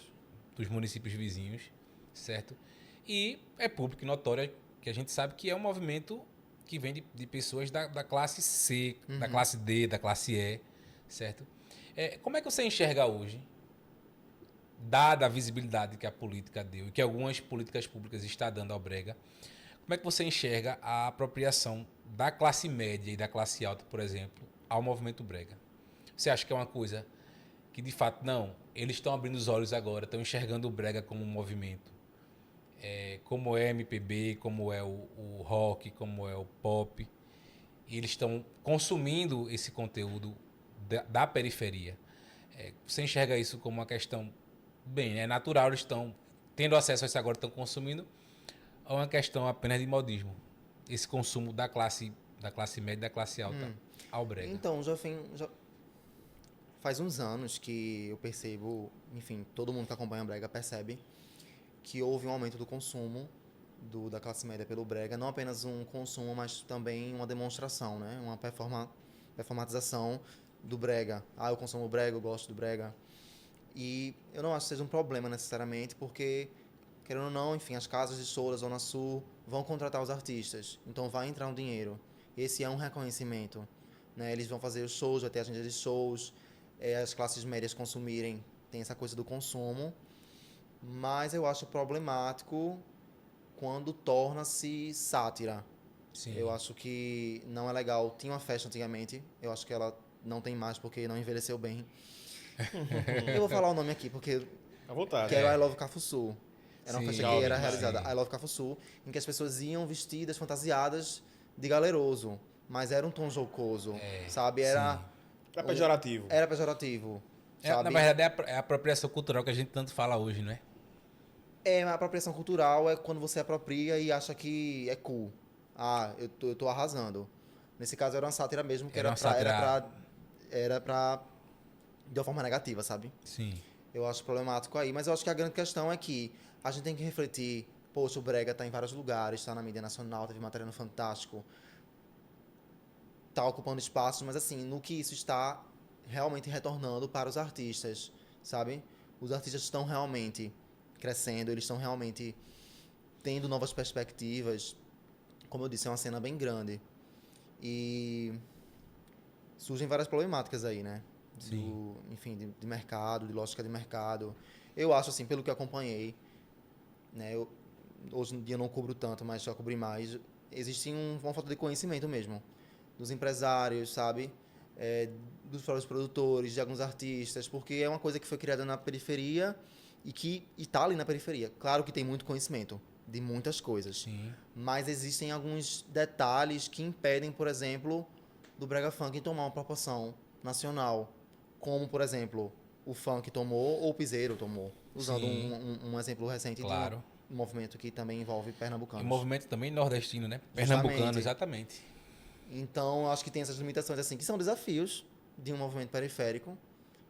Speaker 1: dos municípios vizinhos, certo? E é público e notório que a gente sabe que é um movimento que vem de pessoas da classe C, da classe D, da classe E, certo? Como é que você enxerga hoje, dada a visibilidade que a política deu e que algumas políticas públicas está dando ao brega, como é que você enxerga a apropriação da classe média e da classe alta, por exemplo, ao movimento brega? Você acha que é uma coisa que, de fato, não, eles estão abrindo os olhos agora, estão enxergando o brega como um movimento, como é MPB, como é o rock, como é o pop, e eles estão consumindo esse conteúdo da periferia? Você enxerga isso como uma questão, bem, é natural, eles estão tendo acesso a isso agora, estão consumindo, ou é uma questão apenas de modismo, esse consumo da classe média e da classe alta ao brega?
Speaker 3: Então, já faz uns anos que eu percebo, enfim, todo mundo que acompanha o brega percebe que houve um aumento do consumo da classe média pelo brega, não apenas um consumo, mas também uma demonstração, né? Uma performatização do brega. Eu consumo brega, eu gosto do brega. E eu não acho que seja um problema necessariamente, porque, querendo ou não, enfim, as casas de show da Zona Sul vão contratar os artistas, então vai entrar um dinheiro. Esse é um reconhecimento, né? Eles vão fazer os shows, vai ter agenda de shows, as classes médias consumirem, tem essa coisa do consumo, mas eu acho problemático quando torna-se sátira.
Speaker 1: Sim.
Speaker 3: Eu acho que não é legal. Tinha uma festa antigamente, eu acho que ela não tem mais porque não envelheceu bem. Eu vou falar o nome aqui porque
Speaker 2: À vontade.
Speaker 3: que era I Love Cafuçu. Era uma
Speaker 1: Sim,
Speaker 3: festa que era
Speaker 1: sim.
Speaker 3: realizada I Love Cafuçu, em que as pessoas iam vestidas, fantasiadas de galeroso, mas era um tom jocoso, sabe? Era
Speaker 2: É pejorativo.
Speaker 3: Era pejorativo, sabe?
Speaker 1: Na verdade, é a apropriação cultural que a gente tanto fala hoje, não é?
Speaker 3: A apropriação cultural é quando você apropria e acha que é cool. Eu tô arrasando. Nesse caso era uma sátira mesmo, que
Speaker 1: Era
Speaker 3: era
Speaker 1: uma sátira.
Speaker 3: pra de uma forma negativa, sabe?
Speaker 1: Sim.
Speaker 3: Eu acho problemático aí, mas eu acho que a grande questão é que a gente tem que refletir, poxa, o brega tá em vários lugares, tá na mídia nacional, teve matéria no Fantástico. tá ocupando espaço, mas assim, no que isso está realmente retornando para os artistas, sabe? Os artistas estão realmente crescendo, eles estão realmente tendo novas perspectivas. Como eu disse, é uma cena bem grande. E surgem várias problemáticas aí, né?
Speaker 1: Sim.
Speaker 3: Enfim, de mercado, de lógica de mercado. Eu acho, assim, pelo que acompanhei, né? Hoje em dia eu não cubro tanto, mas já cobri mais. Existe uma falta de conhecimento mesmo. Dos empresários, sabe? Dos próprios produtores, de alguns artistas, porque é uma coisa que foi criada na periferia e que está ali na periferia. Claro que tem muito conhecimento de muitas coisas,
Speaker 1: Sim.
Speaker 3: mas existem alguns detalhes que impedem, por exemplo, do brega funk tomar uma proporção nacional, como, por exemplo, o funk tomou ou o piseiro tomou, usando
Speaker 1: Sim.
Speaker 3: Um exemplo recente
Speaker 1: Claro.
Speaker 3: de um movimento que também envolve
Speaker 1: E o
Speaker 3: pernambucanos.
Speaker 1: movimento também nordestino, né?
Speaker 3: Justamente.
Speaker 1: Pernambucano, exatamente.
Speaker 3: Então, eu acho que tem essas limitações assim, que são desafios de um movimento periférico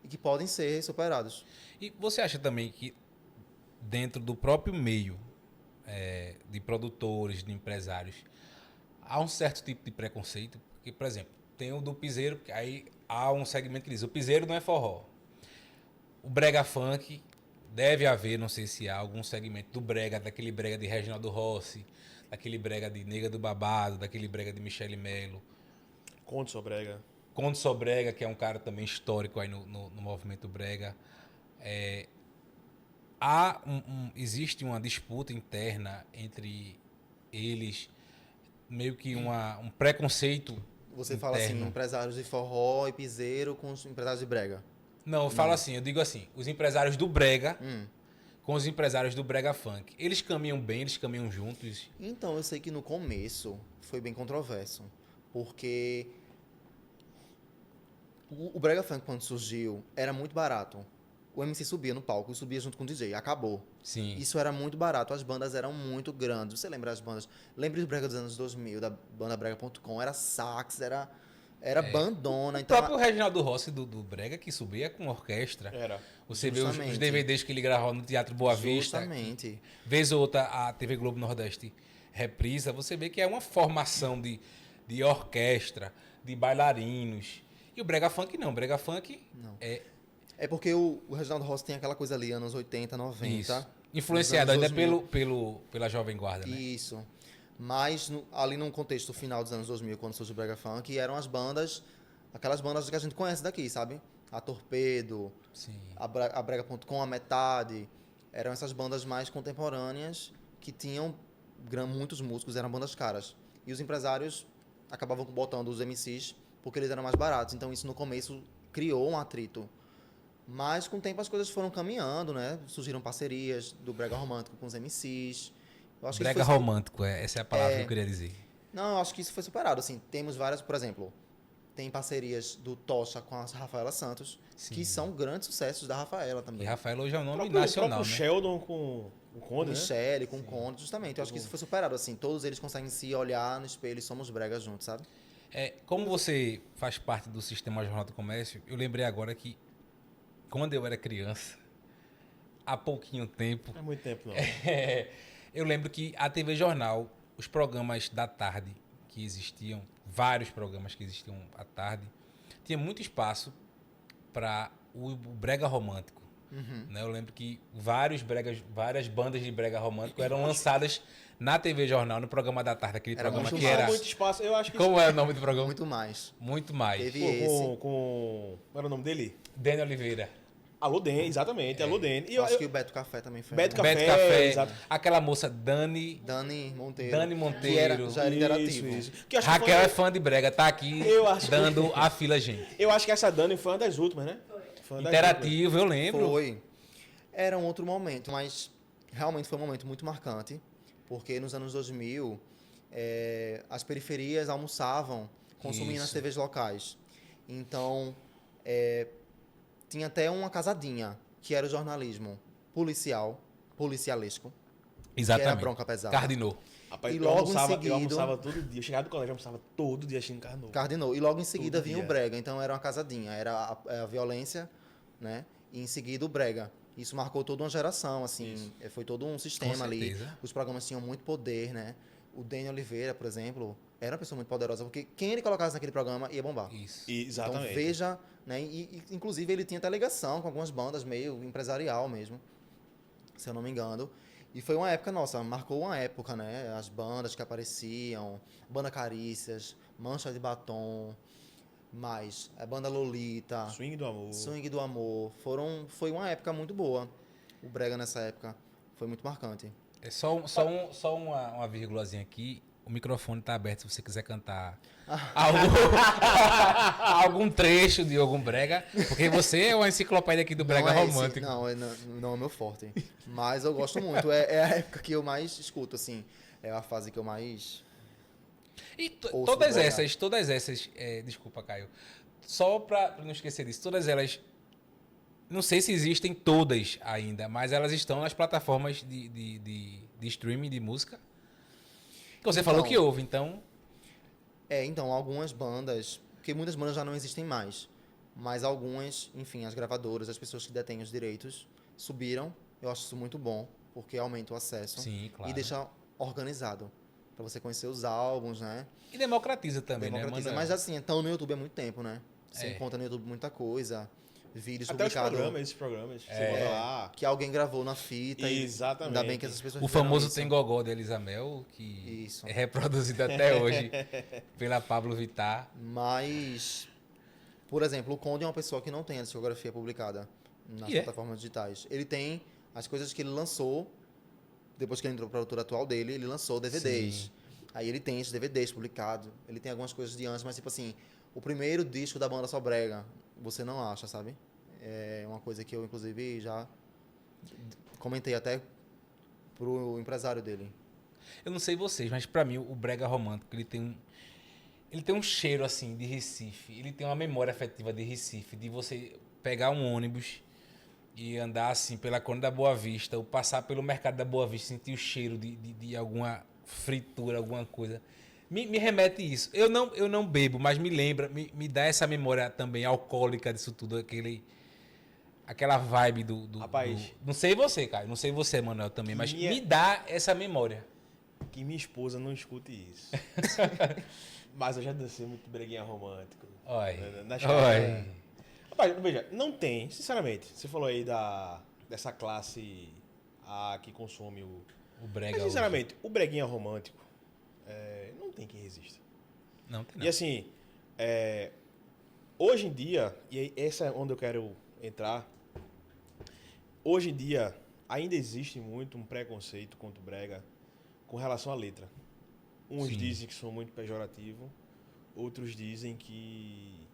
Speaker 3: e que podem ser superados.
Speaker 1: E você acha também que dentro do próprio meio de produtores, de empresários, há um certo tipo de preconceito? Porque, por exemplo, tem o do piseiro, que aí há um segmento que diz, o piseiro não é forró. O brega funk, deve haver, não sei se há algum segmento do brega, daquele brega de Reginaldo Rossi, daquele brega de Nega do Babado, daquele brega de Michele Melo.
Speaker 2: Conte sua brega.
Speaker 1: Conde Sobrega, que é um cara também histórico aí no movimento brega. Existe uma disputa interna entre eles, meio que um preconceito
Speaker 3: Você fala assim,
Speaker 1: interno.
Speaker 3: empresários de forró e piseiro com os empresários de brega.
Speaker 1: Não, eu falo assim, eu digo assim, os empresários do brega com os empresários do brega funk. Eles caminham bem, eles caminham juntos.
Speaker 3: Então, eu sei que no começo foi bem controverso, porque o brega funk quando surgiu era muito barato. O MC subia no palco e subia junto com o DJ, acabou.
Speaker 1: Sim.
Speaker 3: Isso era muito barato, as bandas eram muito grandes. Você lembra as bandas? Lembra do brega dos anos 2000, da banda brega.com, era sax, era bandona.
Speaker 1: O
Speaker 3: Então,
Speaker 1: próprio Reginaldo Rossi do brega que subia com orquestra.
Speaker 2: Era.
Speaker 1: Você vê os
Speaker 3: Justamente.
Speaker 1: DVDs que ele gravava no Teatro Boa Vista.
Speaker 3: justamente.
Speaker 1: Vez ou outra a TV Globo Nordeste reprisa, você vê que é uma formação de orquestra, de bailarinos. E o brega funk não, o brega funk
Speaker 3: Não.
Speaker 1: é
Speaker 3: É porque o Reginaldo Rossi tem aquela coisa ali, anos 80, 90.
Speaker 1: isso. Influenciado
Speaker 3: nos
Speaker 1: ainda
Speaker 3: anos 2000.
Speaker 1: pela Jovem Guarda, né?
Speaker 3: Isso. Mas ali num contexto final dos anos 2000, quando surgiu o brega funk, eram as bandas, aquelas bandas que a gente conhece daqui, sabe? A Torpedo,
Speaker 1: Sim.
Speaker 3: a Brega.com, a Metade. Eram essas bandas mais contemporâneas que tinham muitos músicos, eram bandas caras. E os empresários acabavam botando os MCs porque eles eram mais baratos. Então isso no começo criou um atrito. Mas com o tempo as coisas foram caminhando, né? Surgiram parcerias do brega romântico com os MCs. Eu acho que
Speaker 1: Brega
Speaker 3: isso foi
Speaker 1: romântico, essa é a palavra que eu queria dizer.
Speaker 3: Não, eu acho que isso foi superado. Assim, temos várias, por exemplo, tem parcerias do Tocha com a Rafaela Santos,
Speaker 1: Sim.
Speaker 3: que são grandes sucessos da Rafaela
Speaker 1: E
Speaker 3: também.
Speaker 1: Rafael hoje é um
Speaker 2: O
Speaker 1: nome
Speaker 2: próprio
Speaker 1: nacional, né?
Speaker 2: Sheldon com o
Speaker 3: Com
Speaker 2: Conde, né?
Speaker 3: Michele, com Conde, justamente. Eu acho que isso foi superado. Assim, todos eles conseguem se olhar no espelho e somos bregas juntos, sabe?
Speaker 1: Como você faz parte do Sistema Jornal do Comércio, eu lembrei agora que quando eu era criança, há pouquinho tempo,
Speaker 2: Não é muito tempo, não.
Speaker 1: eu lembro que a TV Jornal, os programas da tarde que existiam, vários programas que existiam à tarde, tinha muito espaço para o brega romântico. Né? Eu lembro que várias bandas de brega romântico eram lançadas na TV Jornal, no programa da tarde, aquele
Speaker 3: Era
Speaker 1: programa
Speaker 3: muito
Speaker 1: que
Speaker 3: mais.
Speaker 1: era...
Speaker 2: Muito espaço. Eu acho que
Speaker 1: Como é o nome do programa?
Speaker 3: Muito mais.
Speaker 1: Muito mais.
Speaker 3: Teve
Speaker 2: Pô,
Speaker 3: esse.
Speaker 2: com... Qual era o nome dele?
Speaker 1: Dani Oliveira.
Speaker 2: Alô Den, exatamente. Alô Den. E
Speaker 3: Eu acho que o Beto Café também foi.
Speaker 2: Beto
Speaker 3: um.
Speaker 2: Café,
Speaker 1: Beto Café.
Speaker 2: exato.
Speaker 1: Aquela moça Dani
Speaker 3: Dani Monteiro.
Speaker 1: Dani
Speaker 3: Que
Speaker 1: Monteiro.
Speaker 3: já era interativo.
Speaker 2: Isso. Que eu acho que
Speaker 1: Raquel
Speaker 2: foi-
Speaker 1: é fã de brega, tá aqui
Speaker 2: Eu acho que-
Speaker 1: dando a fila, gente.
Speaker 2: Eu acho que essa Dani foi uma das últimas, né? Foi uma das
Speaker 1: Interativo, eu lembro.
Speaker 3: Foi. Era um outro momento, mas realmente foi um momento muito marcante, porque nos anos 2000, as periferias almoçavam consumindo nas
Speaker 1: Isso.
Speaker 3: TVs locais. Então, tinha até uma casadinha, que era o jornalismo policialesco, que era
Speaker 1: Exatamente.
Speaker 3: bronca pesada.
Speaker 1: Cardinou.
Speaker 2: Rapaz,
Speaker 3: E
Speaker 2: eu
Speaker 3: logo em
Speaker 2: almoçava,
Speaker 3: seguida-
Speaker 2: eu almoçava todo dia. Eu chegava do colégio, eu almoçava todo dia assistindo Carnô.
Speaker 3: Cardinou. E logo em seguida
Speaker 2: Todo
Speaker 3: vinha
Speaker 2: dia.
Speaker 3: o brega, então era uma casadinha, era a violência, né? E em seguida o brega. Isso marcou toda uma geração, assim, foi todo um sistema ali.
Speaker 1: certeza.
Speaker 3: Os programas tinham muito poder, né? O Dani Oliveira, por exemplo, era uma pessoa muito poderosa, porque quem ele colocasse naquele programa ia bombar.
Speaker 1: Isso.
Speaker 2: Exatamente.
Speaker 3: Então veja, né? Inclusive ele tinha até ligação com algumas bandas meio empresarial mesmo, se eu não me engano. E foi uma época, nossa, marcou uma época, né? As bandas que apareciam, Banda Carícias, Mancha de Batom, mais a Banda Lolita,
Speaker 2: Swing do Amor.
Speaker 3: Swing do Amor, foi uma época muito boa. O brega nessa época foi muito marcante.
Speaker 1: É só uma vírgulazinha aqui. O microfone tá aberto se você quiser cantar algum trecho de algum brega, porque você é uma enciclopédia aqui do brega romântico.
Speaker 3: Não é meu forte. Mas eu gosto muito. É a época que eu mais escuto, assim. É a fase que eu mais...
Speaker 1: E
Speaker 3: ouço
Speaker 1: todas
Speaker 3: brega.
Speaker 1: essas, desculpa, Caio, só pra não esquecer disso, todas elas, não sei se existem todas ainda, mas elas estão nas plataformas de streaming de música. Que você falou que houve, então...
Speaker 3: Então, algumas bandas, porque muitas bandas já não existem mais, mas algumas, enfim, as gravadoras, as pessoas que detêm os direitos, subiram. Eu acho isso muito bom, porque aumenta o acesso.
Speaker 1: Sim, claro.
Speaker 3: E deixa organizado, para você conhecer os álbuns, né?
Speaker 1: E democratiza também,
Speaker 3: Democratiza.
Speaker 1: né,
Speaker 3: Mas assim, então no YouTube há muito tempo, né? Você
Speaker 1: É.
Speaker 3: encontra no YouTube muita coisa, vídeos
Speaker 2: Até os
Speaker 3: publicados
Speaker 2: esses programas. Você bota lá.
Speaker 3: que alguém gravou na fita.
Speaker 2: Exatamente.
Speaker 3: E ainda bem que essas pessoas
Speaker 1: O
Speaker 3: fizeram
Speaker 1: famoso
Speaker 3: isso.
Speaker 1: Tem Gogó de Elisamel, que
Speaker 3: Isso.
Speaker 1: é reproduzido até hoje pela Pablo Vittar.
Speaker 3: Mas, por exemplo, o Conde é uma pessoa que não tem a discografia publicada nas
Speaker 1: E é?
Speaker 3: plataformas digitais. Ele tem as coisas que ele lançou, depois que ele entrou para a autora atual dele, ele lançou DVDs.
Speaker 1: Sim.
Speaker 3: Aí ele tem esses DVDs publicados, ele tem algumas coisas de antes, mas tipo assim, o primeiro disco da banda Só Brega, você não acha, sabe? É uma coisa que eu, inclusive, já comentei até pro empresário dele.
Speaker 1: Eu não sei vocês, mas pra mim o brega romântico, ele tem um cheiro assim de Recife, ele tem uma memória afetiva de Recife, de você pegar um ônibus e andar assim pela Conde da Boa Vista, ou passar pelo Mercado da Boa Vista, sentir o cheiro de alguma fritura, alguma coisa. Me remete isso. Eu não bebo, mas me lembra, me dá essa memória também alcoólica disso tudo, aquela vibe
Speaker 2: Rapaz.
Speaker 1: Não sei você, cara. Não sei você, Manuel, também, mas
Speaker 2: Minha-
Speaker 1: me dá essa memória.
Speaker 2: Que minha esposa não escute isso. Mas eu já dancei muito breguinha romântico.
Speaker 1: Olha.
Speaker 2: Nas
Speaker 1: Olha.
Speaker 2: Rapaz, veja, não tem, sinceramente. Você falou aí dessa classe que consome o...
Speaker 1: O brega.
Speaker 2: Mas, sinceramente, o breguinha romântico não tem quem resista.
Speaker 1: Não tem
Speaker 2: E
Speaker 1: nada.
Speaker 2: assim, hoje em dia, e essa é onde eu quero entrar, hoje em dia ainda existe muito um preconceito contra o brega com relação à letra. Uns
Speaker 1: Sim.
Speaker 2: dizem que são muito pejorativo, outros dizem que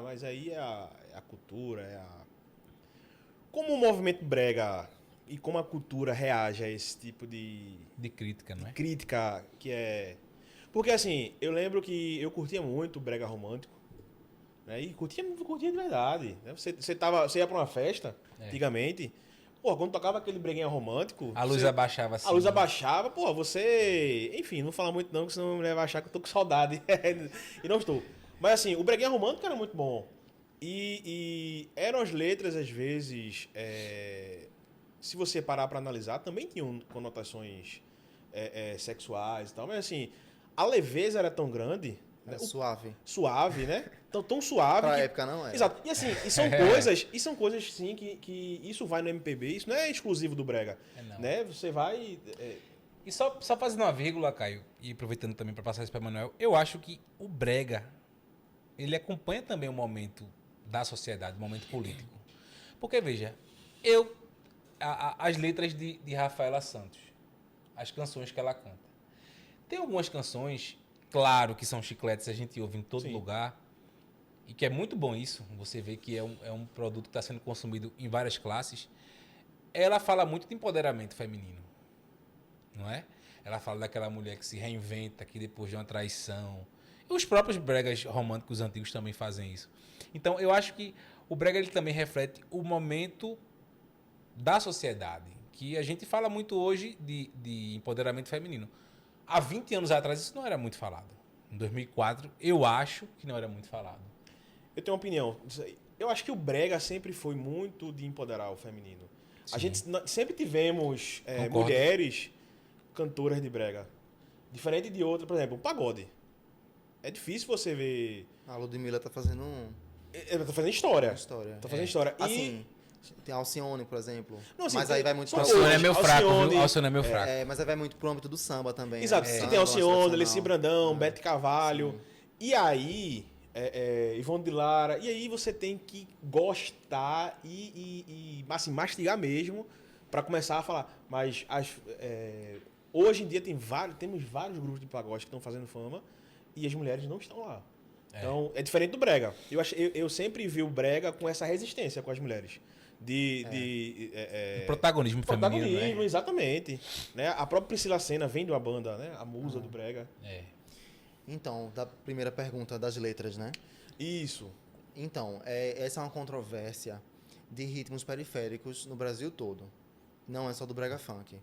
Speaker 2: mas aí é a cultura, Como o movimento brega e como a cultura reage a esse tipo de
Speaker 1: De crítica, não é?
Speaker 2: crítica que é... Porque assim, eu lembro que eu curtia muito o brega romântico, né? E curtia de verdade, né? Você ia pra uma festa, antigamente, pô, quando tocava aquele breguinha romântico...
Speaker 1: A luz abaixava assim.
Speaker 2: A luz abaixava, pô, você... Enfim, não falar muito não, porque senão a mulher vai achar que eu tô com saudade. E não estou. Mas assim, o breguinha romântico era muito bom. E eram as letras, às vezes, se você parar pra analisar, também tinham conotações sexuais e tal. Mas assim, a leveza era tão grande...
Speaker 3: É suave.
Speaker 2: Suave, né? Tão suave.
Speaker 3: Pra época não é.
Speaker 2: Exato. E assim, são coisas sim que isso vai no MPB, isso não é exclusivo do brega.
Speaker 1: Não.
Speaker 2: Né? Você vai...
Speaker 1: E só fazendo uma vírgula, Caio, e aproveitando também para passar isso para Manuel, eu acho que o brega, ele acompanha também o momento da sociedade, o momento político. Porque, veja, as letras de Rafaela Santos, as canções que ela canta. Tem algumas canções, claro que são chicletes, a gente ouve em todo
Speaker 2: Sim.
Speaker 1: lugar, e que é muito bom isso, você vê que é um produto que está sendo consumido em várias classes. Ela fala muito de empoderamento feminino, não é? Ela fala daquela mulher que se reinventa, que depois de uma traição... E os próprios bregas românticos antigos também fazem isso. Então, eu acho que o brega ele também reflete o momento da sociedade, que a gente fala muito hoje de empoderamento feminino. Há 20 anos atrás isso não era muito falado. Em 2004, eu acho que não era muito falado.
Speaker 2: Eu tenho uma opinião disso aí. Eu acho que o brega sempre foi muito de empoderar o feminino.
Speaker 1: Sim.
Speaker 2: A gente sempre tivemos
Speaker 1: Concordo.
Speaker 2: mulheres cantoras de brega. Diferente de outra, por exemplo, o pagode. é difícil você ver...
Speaker 3: A Ludmilla tá fazendo
Speaker 2: Ela tá fazendo história.
Speaker 3: uma história.
Speaker 2: Tá fazendo história. E...
Speaker 3: Assim, tem a Alcione, por exemplo.
Speaker 2: Não, assim,
Speaker 3: mas
Speaker 2: tem-
Speaker 3: aí vai muito
Speaker 2: são
Speaker 3: pro
Speaker 2: todos.
Speaker 1: Alcione é meu fraco,
Speaker 2: Alcione,
Speaker 1: viu? Alcione é meu fraco.
Speaker 3: mas aí vai muito pro âmbito do samba também.
Speaker 2: Exato.
Speaker 3: né?
Speaker 2: Você
Speaker 3: Samba,
Speaker 2: tem
Speaker 3: mais
Speaker 2: Alcione,
Speaker 3: tradicional.
Speaker 2: Leci Brandão, Bete Carvalho. E aí, Ivone de Lara. E aí você tem que gostar e assim, mastigar mesmo pra começar a falar. Mas hoje em dia temos vários grupos de pagode que estão fazendo fama e as mulheres não estão lá. Então, é diferente do brega. Eu sempre vi o brega com essa resistência com as mulheres.
Speaker 1: O protagonismo feminino,
Speaker 2: Protagonismo,
Speaker 1: né?
Speaker 2: exatamente. Né? A própria Priscila Senna vem de uma banda, né? A musa do brega.
Speaker 1: É.
Speaker 3: Então, da primeira pergunta das letras, né?
Speaker 2: Isso.
Speaker 3: Então, essa é uma controvérsia de ritmos periféricos no Brasil todo. Não é só do brega funk.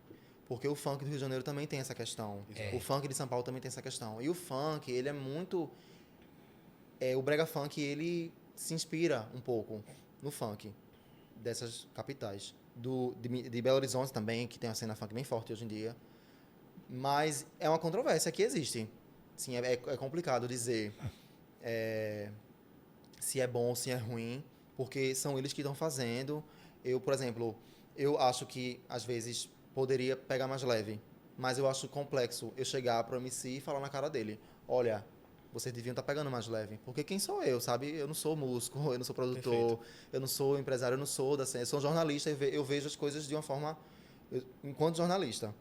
Speaker 3: Porque o funk do Rio de Janeiro também tem essa questão. O funk de São Paulo também tem essa questão. E o funk, ele é muito... o brega funk, ele se inspira um pouco no funk dessas capitais. De Belo Horizonte também, que tem uma cena funk bem forte hoje em dia. Mas é uma controvérsia que existe. Sim, é complicado dizer se é bom ou se é ruim, porque são eles que estão fazendo. Eu, por exemplo, eu acho que, às vezes, poderia pegar mais leve, mas eu acho complexo eu chegar pro MC e falar na cara dele, olha, vocês deviam estar pegando mais leve, porque quem sou eu, sabe? Eu não sou músico, eu não sou produtor, eu não sou empresário, eu não sou da cena, eu sou um jornalista, eu vejo as coisas de uma forma, enquanto jornalista.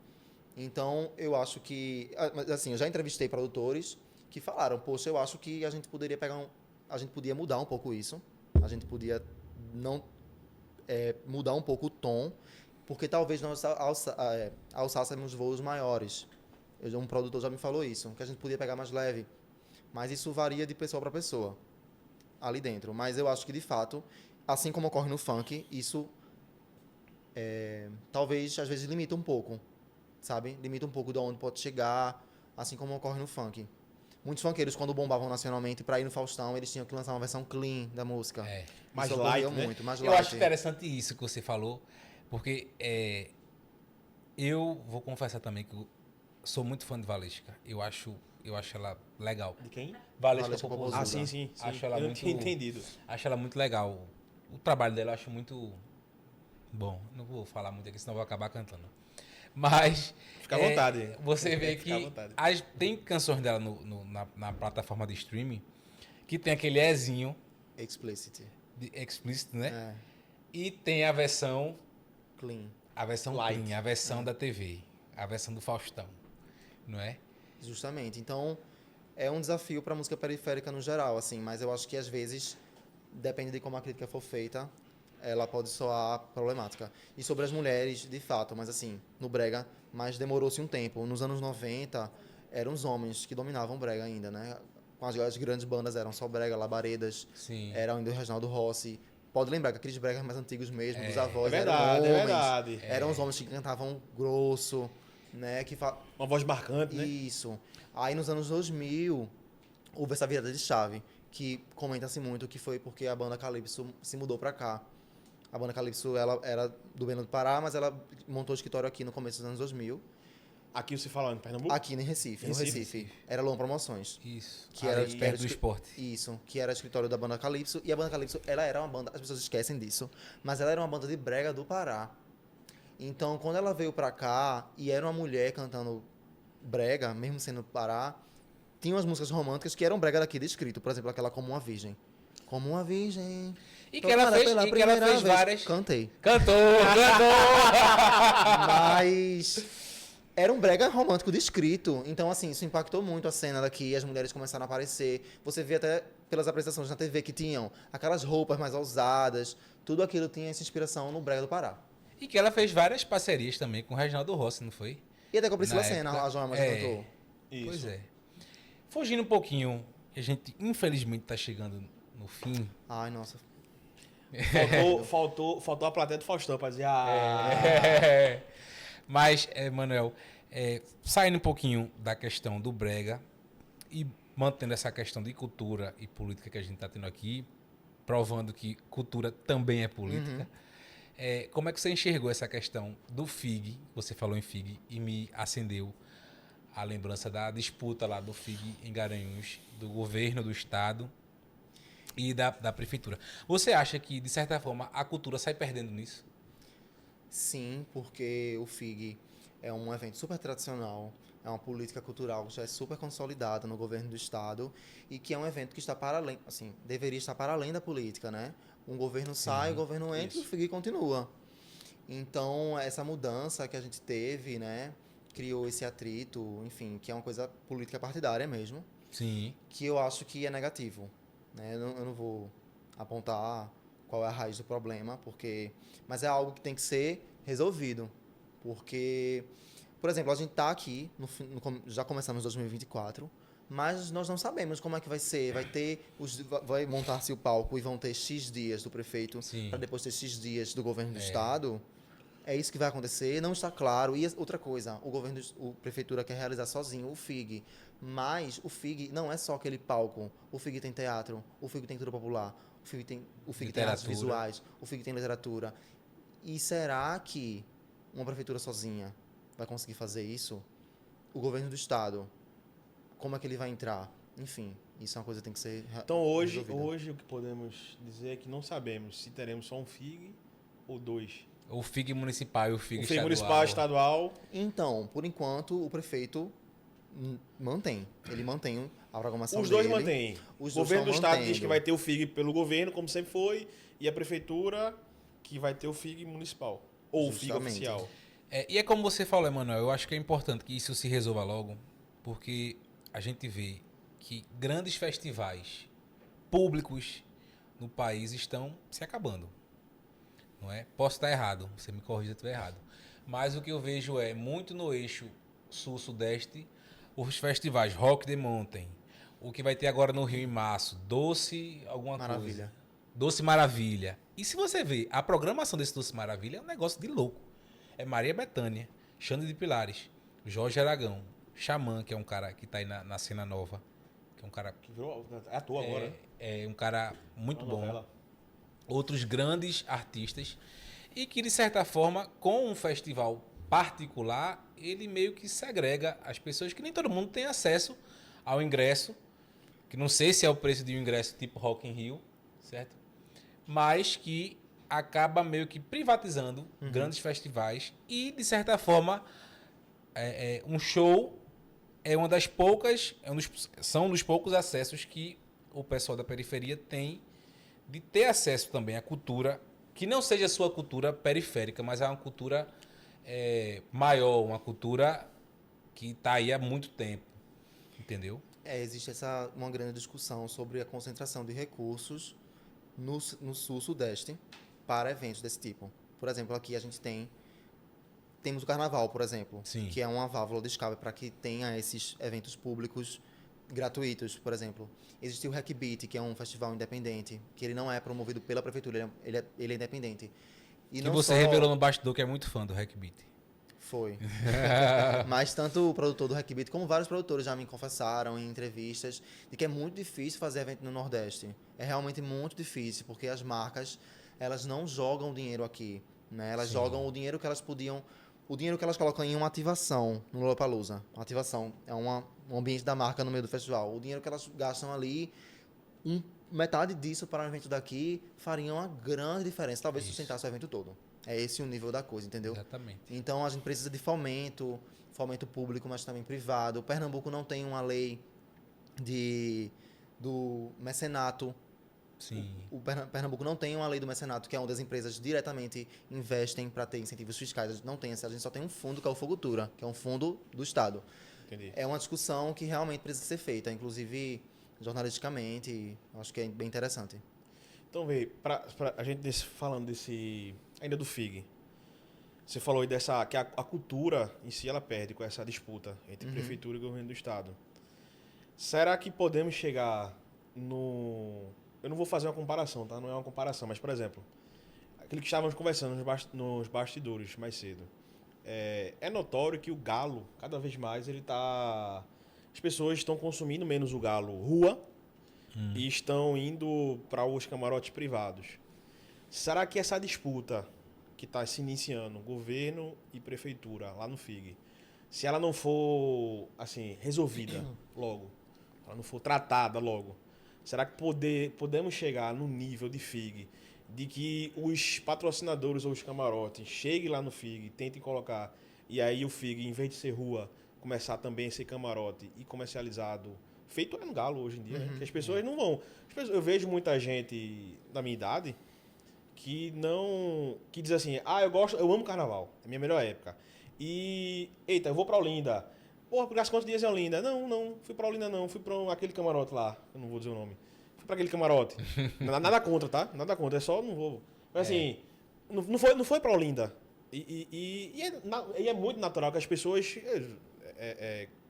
Speaker 3: Então, eu acho que, assim, eu já entrevistei produtores que falaram, poxa, eu acho que a gente poderia a gente podia mudar um pouco isso, a gente podia não mudar um pouco o tom, porque talvez nós alçássemos voos maiores. Um produtor já me falou isso, que a gente podia pegar mais leve, mas isso varia de pessoa para pessoa, ali dentro. Mas eu acho que, de fato, assim como ocorre no funk, isso talvez, às vezes, limita um pouco, sabe? Limita um pouco de onde pode chegar, assim como ocorre no funk. Muitos funkeiros, quando bombavam nacionalmente, para ir no Faustão, eles tinham que lançar uma versão clean da música.
Speaker 2: Mais
Speaker 3: Isso
Speaker 2: light,
Speaker 3: ocorria
Speaker 2: né?
Speaker 3: muito, mais
Speaker 1: Eu
Speaker 3: light.
Speaker 1: acho interessante isso que você falou, porque eu vou confessar também que eu sou muito fã de Valesca. Eu acho ela legal.
Speaker 2: De quem?
Speaker 1: Valesca
Speaker 3: Valesca
Speaker 1: Popozuda.
Speaker 2: Ah, sim.
Speaker 1: Acho ela
Speaker 2: eu não
Speaker 1: muito...
Speaker 2: tinha entendido.
Speaker 1: Acho ela muito legal. O trabalho dela eu acho muito bom. Não vou falar muito aqui, senão eu vou acabar cantando. Mas...
Speaker 2: Fica à vontade.
Speaker 1: Você vê
Speaker 2: Fica à
Speaker 1: que
Speaker 2: vontade.
Speaker 1: tem canções dela na plataforma de streaming que tem aquele Ezinho
Speaker 3: Explicit.
Speaker 1: de explicit, né?
Speaker 3: É,
Speaker 1: E tem a versão
Speaker 3: clean.
Speaker 2: Light.
Speaker 1: clean, a versão da TV, a versão do Faustão, não é?
Speaker 3: Justamente. Então, é um desafio para a música periférica no geral, assim, mas eu acho que às vezes, depende de como a crítica for feita, ela pode soar problemática. E sobre as mulheres, de fato, mas assim, no brega, mas demorou-se um tempo. Nos anos 90, eram os homens que dominavam o brega ainda, né? As grandes bandas eram só brega, Labaredas,
Speaker 1: Sim.
Speaker 3: era ainda o Reginaldo Rossi. Pode lembrar que aqueles bregas mais antigos mesmo, dos
Speaker 2: É
Speaker 3: avós,
Speaker 2: verdade,
Speaker 3: eram
Speaker 2: é
Speaker 3: homens.
Speaker 2: verdade.
Speaker 3: Eram os homens que cantavam grosso, né?
Speaker 2: Uma voz marcante, né?
Speaker 3: Isso. Aí nos anos 2000, houve essa virada de chave, que comenta-se muito que foi porque a banda Calypso se mudou pra cá. A banda Calypso, ela era do Belém do Pará, mas ela montou o escritório aqui no começo dos anos 2000,
Speaker 2: Aqui você fala em Pernambuco?
Speaker 3: aqui em Recife, no Recife. Era Lom Promoções.
Speaker 1: Isso.
Speaker 3: Que era
Speaker 1: perto do esporte.
Speaker 3: Isso, que era escritório da banda Calypso. E a banda Calypso, ela era uma banda, as pessoas esquecem disso, mas ela era uma banda de brega do Pará. Então, quando ela veio pra cá e era uma mulher cantando brega, mesmo sendo do Pará, tinha umas músicas românticas que eram brega daqui descrito, por exemplo, aquela Como uma Virgem. Como uma virgem.
Speaker 1: E que ela
Speaker 3: tocada
Speaker 1: fez,
Speaker 3: pela
Speaker 1: e que ela
Speaker 3: primeira
Speaker 1: fez
Speaker 3: vez.
Speaker 1: várias.
Speaker 3: Cantou.
Speaker 1: Cantou!
Speaker 3: Mas era um brega romântico descrito. Então, assim, isso impactou muito a cena daqui. As mulheres começaram a aparecer. Você vê até pelas apresentações na TV que tinham aquelas roupas mais ousadas. Tudo aquilo tinha essa inspiração no brega do Pará.
Speaker 1: E que ela fez várias parcerias também com o Reginaldo Rossi, não foi?
Speaker 3: E até com a Priscila
Speaker 1: Na
Speaker 3: Senna,
Speaker 1: época,
Speaker 3: a Joelma já cantou.
Speaker 2: Isso.
Speaker 1: Pois é. Fugindo um pouquinho, a gente infelizmente está chegando no fim.
Speaker 3: Ai, nossa.
Speaker 2: Faltou a plateia do Faustão pra dizer,
Speaker 1: Mas, Manuel, saindo um pouquinho da questão do brega e mantendo essa questão de cultura e política que a gente está tendo aqui, provando que cultura também é política. Como é que você enxergou essa questão do FIG? Você falou em FIG e me acendeu a lembrança da disputa lá do FIG em Garanhuns, do governo do estado e da prefeitura. Você acha que, de certa forma, a cultura sai perdendo nisso?
Speaker 3: Sim, porque o FIG é um evento super tradicional, é uma política cultural que já é super consolidada no governo do estado e que é um evento que está para além, assim, deveria estar para além da política, né? Um governo sai, o governo entra e o
Speaker 2: isso.
Speaker 3: FIG continua. Então, essa mudança que a gente teve, né, criou esse atrito, enfim, que é uma coisa política partidária mesmo,
Speaker 1: Sim.
Speaker 3: que eu acho que é negativo, né? Eu não vou apontar qual é a raiz do problema, mas é algo que tem que ser resolvido, porque, por exemplo, a gente está aqui, já começamos 2024, mas nós não sabemos como é que vai ser. Vai montar-se o palco e vão ter X dias do prefeito
Speaker 1: Sim.
Speaker 3: para depois ter X dias do governo do estado. É isso que vai acontecer, não está claro. E outra coisa, o prefeitura quer realizar sozinho o FIG, mas o FIG não é só aquele palco. O FIG tem teatro, o FIG tem cultura popular, o FIG tem artes
Speaker 1: Literatura.
Speaker 3: visuais, o FIG tem literatura. E será que uma prefeitura sozinha vai conseguir fazer isso? O governo do estado, como é que ele vai entrar? Enfim, isso é uma coisa que tem que ser
Speaker 2: Então hoje
Speaker 3: resolvida.
Speaker 2: o que podemos dizer é que não sabemos se teremos só um FIG ou dois.
Speaker 1: O FIG municipal e o FIG
Speaker 2: O FIG
Speaker 1: estadual.
Speaker 2: municipal, estadual.
Speaker 3: Então, por enquanto, o prefeito mantém. Ele mantém a programação
Speaker 2: Os dois
Speaker 3: dele.
Speaker 2: mantêm. O
Speaker 3: Os dois
Speaker 2: governo do
Speaker 3: estão
Speaker 2: estado diz
Speaker 3: mantendo.
Speaker 2: que vai ter o FIG pelo governo, como sempre foi, e a prefeitura que vai ter o FIG municipal. Ou o FIG
Speaker 3: Justamente.
Speaker 2: oficial.
Speaker 1: E é como você falou, Emanuel, eu acho que é importante que isso se resolva logo, porque a gente vê que grandes festivais públicos no país estão se acabando. Não é? Posso estar errado, você me corrija se eu estiver errado. Mas o que eu vejo é muito no eixo sul-sudeste, os festivais Rock the Mountain, o que vai ter agora no Rio em março, Doce alguma
Speaker 3: Maravilha.
Speaker 1: coisa. Doce Maravilha. E se você ver, a programação desse Doce Maravilha é um negócio de louco. É Maria Bethânia, Xande de Pilares, Jorge Aragão, Xamã, que é um cara que está aí na cena nova, que é um cara
Speaker 2: Que virou, é ator agora.
Speaker 1: é um cara muito
Speaker 2: Uma
Speaker 1: bom.
Speaker 2: novela.
Speaker 1: Outros grandes artistas e que, de certa forma, com um festival particular, ele meio que segrega as pessoas, que nem todo mundo tem acesso ao ingresso, que não sei se é o preço de um ingresso tipo Rock in Rio, certo? Mas que acaba meio que privatizando grandes festivais e, de certa forma, um show é uma das poucas, são um dos poucos acessos que o pessoal da periferia tem de ter acesso também à cultura, que não seja a sua cultura periférica, mas é uma cultura maior, uma cultura que está aí há muito tempo, entendeu?
Speaker 3: Existe uma grande discussão sobre a concentração de recursos no sul-sudeste para eventos desse tipo. Por exemplo, aqui a gente temos o carnaval, por exemplo,
Speaker 1: Sim.
Speaker 3: que é uma válvula de escape para que tenha esses eventos públicos gratuitos, por exemplo. Existe o Hack Beat, que é um festival independente, que ele não é promovido pela prefeitura, ele é independente. E
Speaker 1: Que
Speaker 3: não
Speaker 1: você
Speaker 3: só
Speaker 1: revelou no bastidor que é muito fã do Hackbeat.
Speaker 3: foi. Mas tanto o produtor do Hackbeat como vários produtores já me confessaram em entrevistas de que é muito difícil fazer evento no Nordeste. É realmente muito difícil, porque as marcas, elas não jogam dinheiro aqui, né? Elas
Speaker 1: Sim.
Speaker 3: jogam o dinheiro que elas podiam, o dinheiro que elas colocam em uma ativação no Lollapalooza. Uma ativação é um ambiente da marca no meio do festival. O dinheiro que elas gastam ali, metade disso para um evento daqui faria uma grande diferença, talvez
Speaker 1: Isso.
Speaker 3: sustentasse o evento todo. É esse o nível da coisa, entendeu?
Speaker 1: Exatamente.
Speaker 3: Então a gente precisa de fomento público, mas também privado. O Pernambuco não tem uma lei do mecenato.
Speaker 1: Sim.
Speaker 3: O Pernambuco não tem uma lei do mecenato, que é onde as empresas diretamente investem para ter incentivos fiscais. A gente não tem, a gente só tem um fundo que é o Fogotura, que é um fundo do Estado.
Speaker 2: Entendi.
Speaker 3: É uma discussão que realmente precisa ser feita, inclusive jornalisticamente, acho que é bem interessante.
Speaker 2: Então, veio, a gente falando ainda do FIG, você falou aí que a cultura em si ela perde com essa disputa entre prefeitura e governo do estado. Será que podemos chegar no... Eu não vou fazer uma comparação, tá? Não é uma comparação, mas, por exemplo, aquilo que estávamos conversando nos bastidores mais cedo. É notório que o galo, cada vez mais, as pessoas estão consumindo menos o galo rua e estão indo para os camarotes privados. Será que essa disputa que está se iniciando, governo e prefeitura, lá no FIG, se ela não for, assim, resolvida logo, se ela não for tratada logo, será que podemos chegar no nível de FIG de que os patrocinadores ou os camarotes cheguem lá no FIG, tentem colocar, e aí o FIG, em vez de ser rua, começar também a ser camarote e comercializado, feito é no Galo hoje em dia, né? Que as pessoas não vão... Eu vejo muita gente da minha idade que diz assim, eu amo carnaval, é a minha melhor época. E, eita, eu vou pra Olinda. Porra, por quantos dias é Olinda? Não, fui pra Olinda não, fui pra aquele camarote lá, eu não vou dizer o nome. Fui pra aquele camarote. Nada contra, tá? Nada contra, é só não vou. Mas assim, não foi pra Olinda. E é muito natural que as pessoas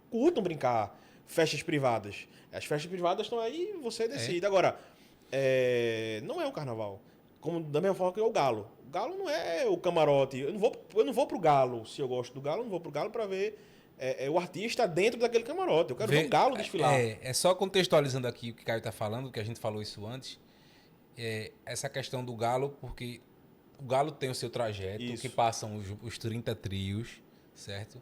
Speaker 2: curtam brincar festas privadas. As festas privadas estão aí, você decide. Agora, não é um carnaval. Como da mesma forma que é o Galo. O Galo não é o camarote. Eu não vou pro Galo. Se eu gosto do Galo, eu não vou pro Galo pra ver o artista dentro daquele camarote. Eu quero ver o Galo desfilar.
Speaker 1: É só contextualizando aqui o que o Caio tá falando, que a gente falou isso antes. Essa questão do Galo, porque o Galo tem o seu trajeto,
Speaker 2: Isso.
Speaker 1: que passam os 30 trios, certo?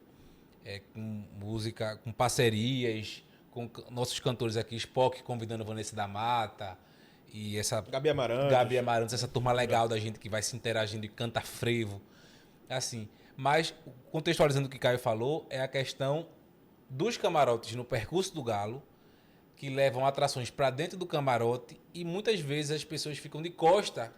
Speaker 1: Com música, com parcerias, com nossos cantores aqui, Spock convidando Vanessa da Mata, e essa
Speaker 2: Gabi
Speaker 1: Amarantos, essa turma legal da gente que vai se interagindo e canta frevo. Assim, mas contextualizando o que o Caio falou, é a questão dos camarotes no percurso do Galo, que levam atrações para dentro do camarote e muitas vezes as pessoas ficam de costa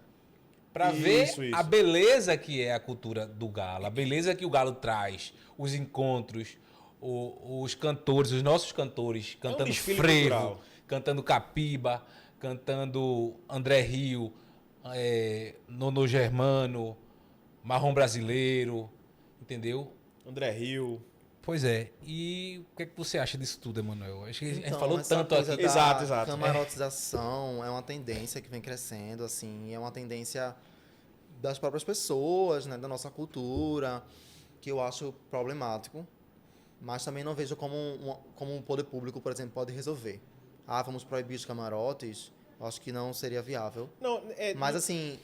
Speaker 1: para ver a beleza que é a cultura do Galo, a beleza que o Galo traz, os encontros, os cantores, os nossos cantores cantando frevo,
Speaker 2: cultural.
Speaker 1: cantando capiba, cantando André Rio, Nono Germano, Marrom Brasileiro, entendeu?
Speaker 2: André Rio.
Speaker 1: Pois é. E o que é que você acha disso tudo, Emanuel? Acho que a gente
Speaker 3: Então,
Speaker 1: falou
Speaker 3: essa
Speaker 1: tanto
Speaker 3: coisa
Speaker 1: aqui.
Speaker 3: da
Speaker 2: Exato.
Speaker 3: Camarotização é uma tendência que vem crescendo, assim, é uma tendência das próprias pessoas, né, da nossa cultura, que eu acho problemático, mas também não vejo como um poder público, por exemplo, pode resolver. Vamos proibir os camarotes? Acho que não seria viável. Mas assim,